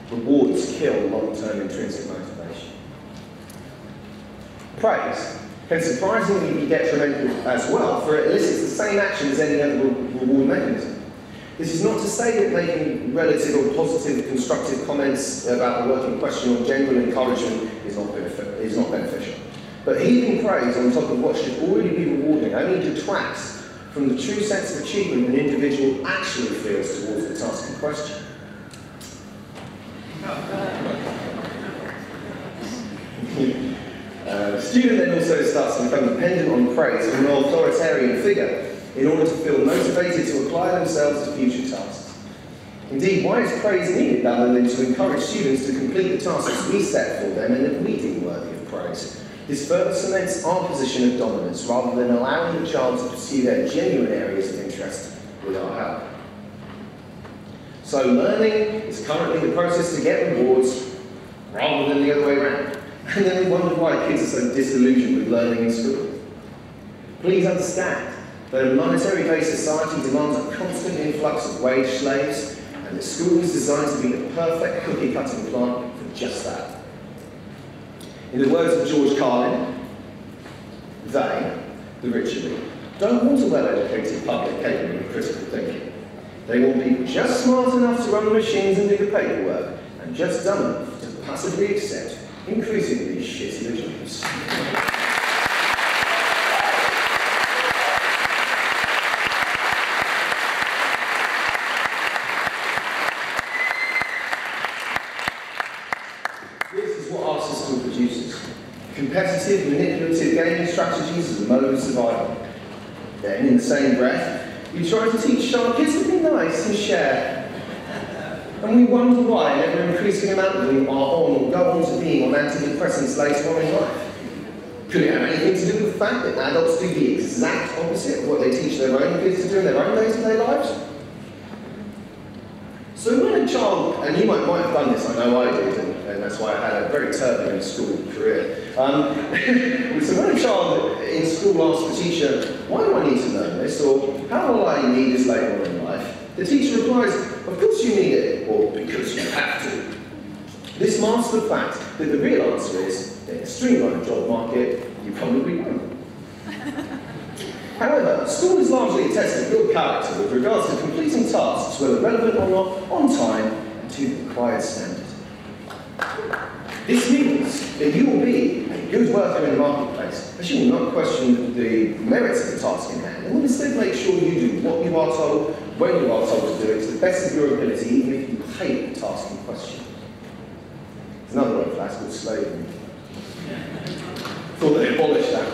Rewards kill long-term intrinsic motivation. Praise can surprisingly be detrimental as well, for it elicits the same action as any other reward mechanism. This is not to say that making relative or positive constructive comments about the work in question or general encouragement is not beneficial. But heaping praise on top of what should already be rewarding only detracts from the true sense of achievement an individual actually feels towards the task in question. The student then also starts to become dependent on praise from an authoritarian figure in order to feel motivated to apply themselves to future tasks. Indeed, why is praise needed other than to encourage students to complete the tasks we set for them and that we deem worthy of praise? This further cements our position of dominance rather than allowing the child to pursue their genuine areas of interest with our help. So learning is currently the process to get rewards rather than the other way around. And then we wonder why kids are so disillusioned with learning in school. Please understand that a monetary-based society demands a constant influx of wage slaves, and that school is designed to be the perfect cookie-cutting plant for just that. In the words of George Carlin, they, the rich elite, don't want a well-educated public capable of critical thinking. They want people just smart enough to run the machines and do the paperwork, and just dumb enough to passively accept increasingly shitty regimes. This is what our system produces. Competitive, manipulative gaming strategies as a mode of survival. Then, in the same breath, you try to teach sharp kids to be nice and share. And we wonder why an ever-increasing amount of them are on or go on to being on antidepressants later on in life. Could it have anything to do with the fact that adults do the exact opposite of what they teach their own kids to do in their own day-to-day lives? So when a child, and you might have done this, I know I did, and that's why I had a very turbulent school career. So when a child in school asks the teacher, why do I need to learn this, or how will I need this later on in life? The teacher replies, of course you need it, or because you have to. This masks the fact that the real answer is, in a streamlined job market, you probably won't. However, school is largely a test of good character with regards to completing tasks, whether relevant or not, on time and to the required standard. This means that you will be a good worker in the marketplace, as you will not question the merits of the task in hand, and will instead make sure you do what you are told, when you are told to do it, to the best of your ability, even if you hate the task in question. There's another word for that, it's called slavery. Thought they abolished that.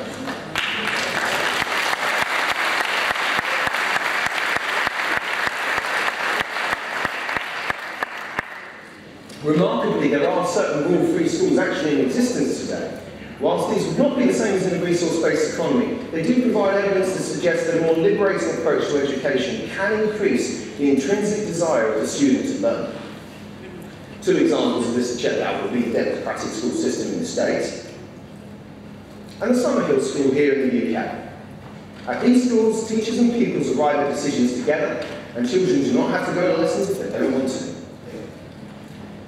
Remarkably, there are certain rule-free schools actually in existence today. Whilst these would not be the same as in a resource-based economy, they do provide evidence to suggest that a more liberating approach to education can increase the intrinsic desire of the student to learn. Two examples of this checked out would be the democratic school system in the States and the Summerhill School here in the UK. At these schools, teachers and pupils arrive at decisions together, and children do not have to go to lessons if they don't want to.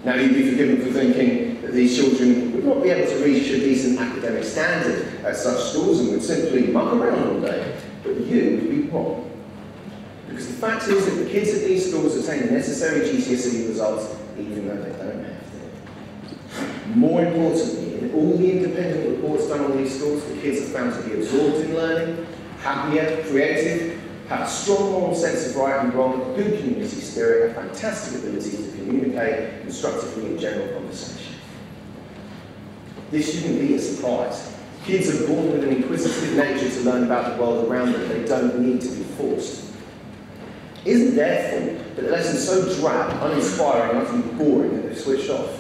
Now, you'd be forgiven for thinking that these children would not be able to reach a decent academic standard at such schools and would simply muck around all day, but you would be wrong. Because the fact is that the kids at these schools attain the necessary GCSE results even though they don't have to. More importantly, in all the independent reports done on these schools, the kids are found to be absorbed in learning, happier, creative, have a strong moral sense of right and wrong, good community spirit, and fantastic ability to communicate constructively in general conversation. This shouldn't be a surprise. Kids are born with an inquisitive nature to learn about the world around them. They don't need to be forced. It isn't their fault that the lesson's so drab, uninspiring, and utterly boring that they've switched off.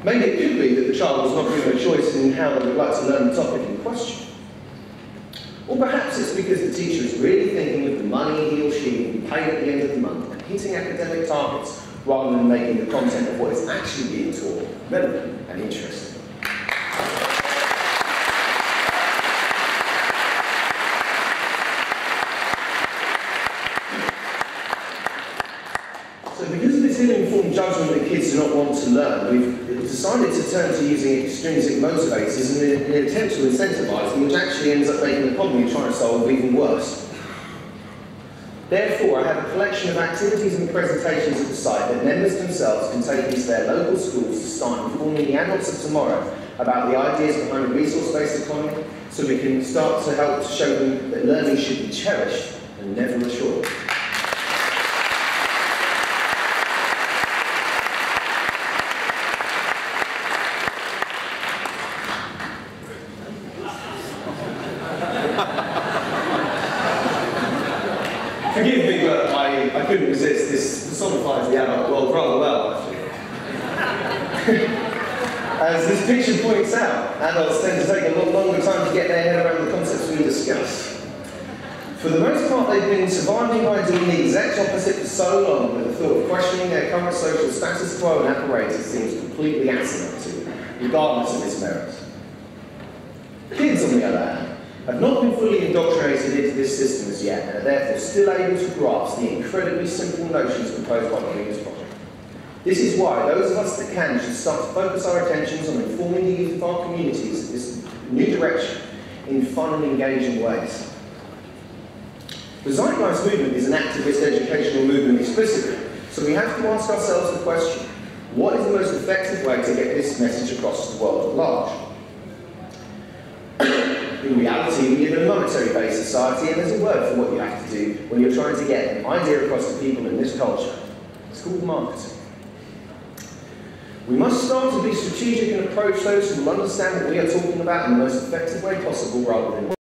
Maybe it could be that the child was not given a choice in how they would like to learn the topic in question. Or perhaps it's because the teacher is really thinking of the money he or she will be paid at the end of the month, and hitting academic targets rather than making the content of what is actually being taught relevant and interesting. So because of this ill-informed judgment that kids do not want to learn, we've decided to turn to using extrinsic motivators in an attempt to incentivise them, which actually ends up making the problem you're trying to solve even worse. Therefore, I have a collection of activities and presentations at the site that members themselves can take into their local schools to start informing the adults of tomorrow about the ideas behind a resource-based economy, so we can start to help to show them that learning should be cherished and never assured. Forgive me, but I couldn't resist. This personifies the adult world rather well, actually. As this picture points out, adults tend to take a lot longer time to get their head around the concepts we discuss. For the most part, they've been surviving by doing the exact opposite for so long that the thought of questioning their current social status quo and apparatus seems completely asinine to them, regardless of its merits. Kids, on the other hand, have not been fully indoctrinated into this system as yet, and are therefore still able to grasp the incredibly simple notions proposed by the Green's project. This is why those of us that can should start to focus our attentions on informing the youth of our communities in this new direction in fun and engaging ways. The Zeitgeist movement is an activist educational movement explicitly, so we have to ask ourselves the question, what is the most effective way to get this message across to the world at large? In reality, we live in a monetary-based society, and there's a word for what you have to do when you're trying to get an idea across to people in this culture. It's called marketing. We must start to be strategic and approach those who understand what we are talking about in the most effective way possible rather than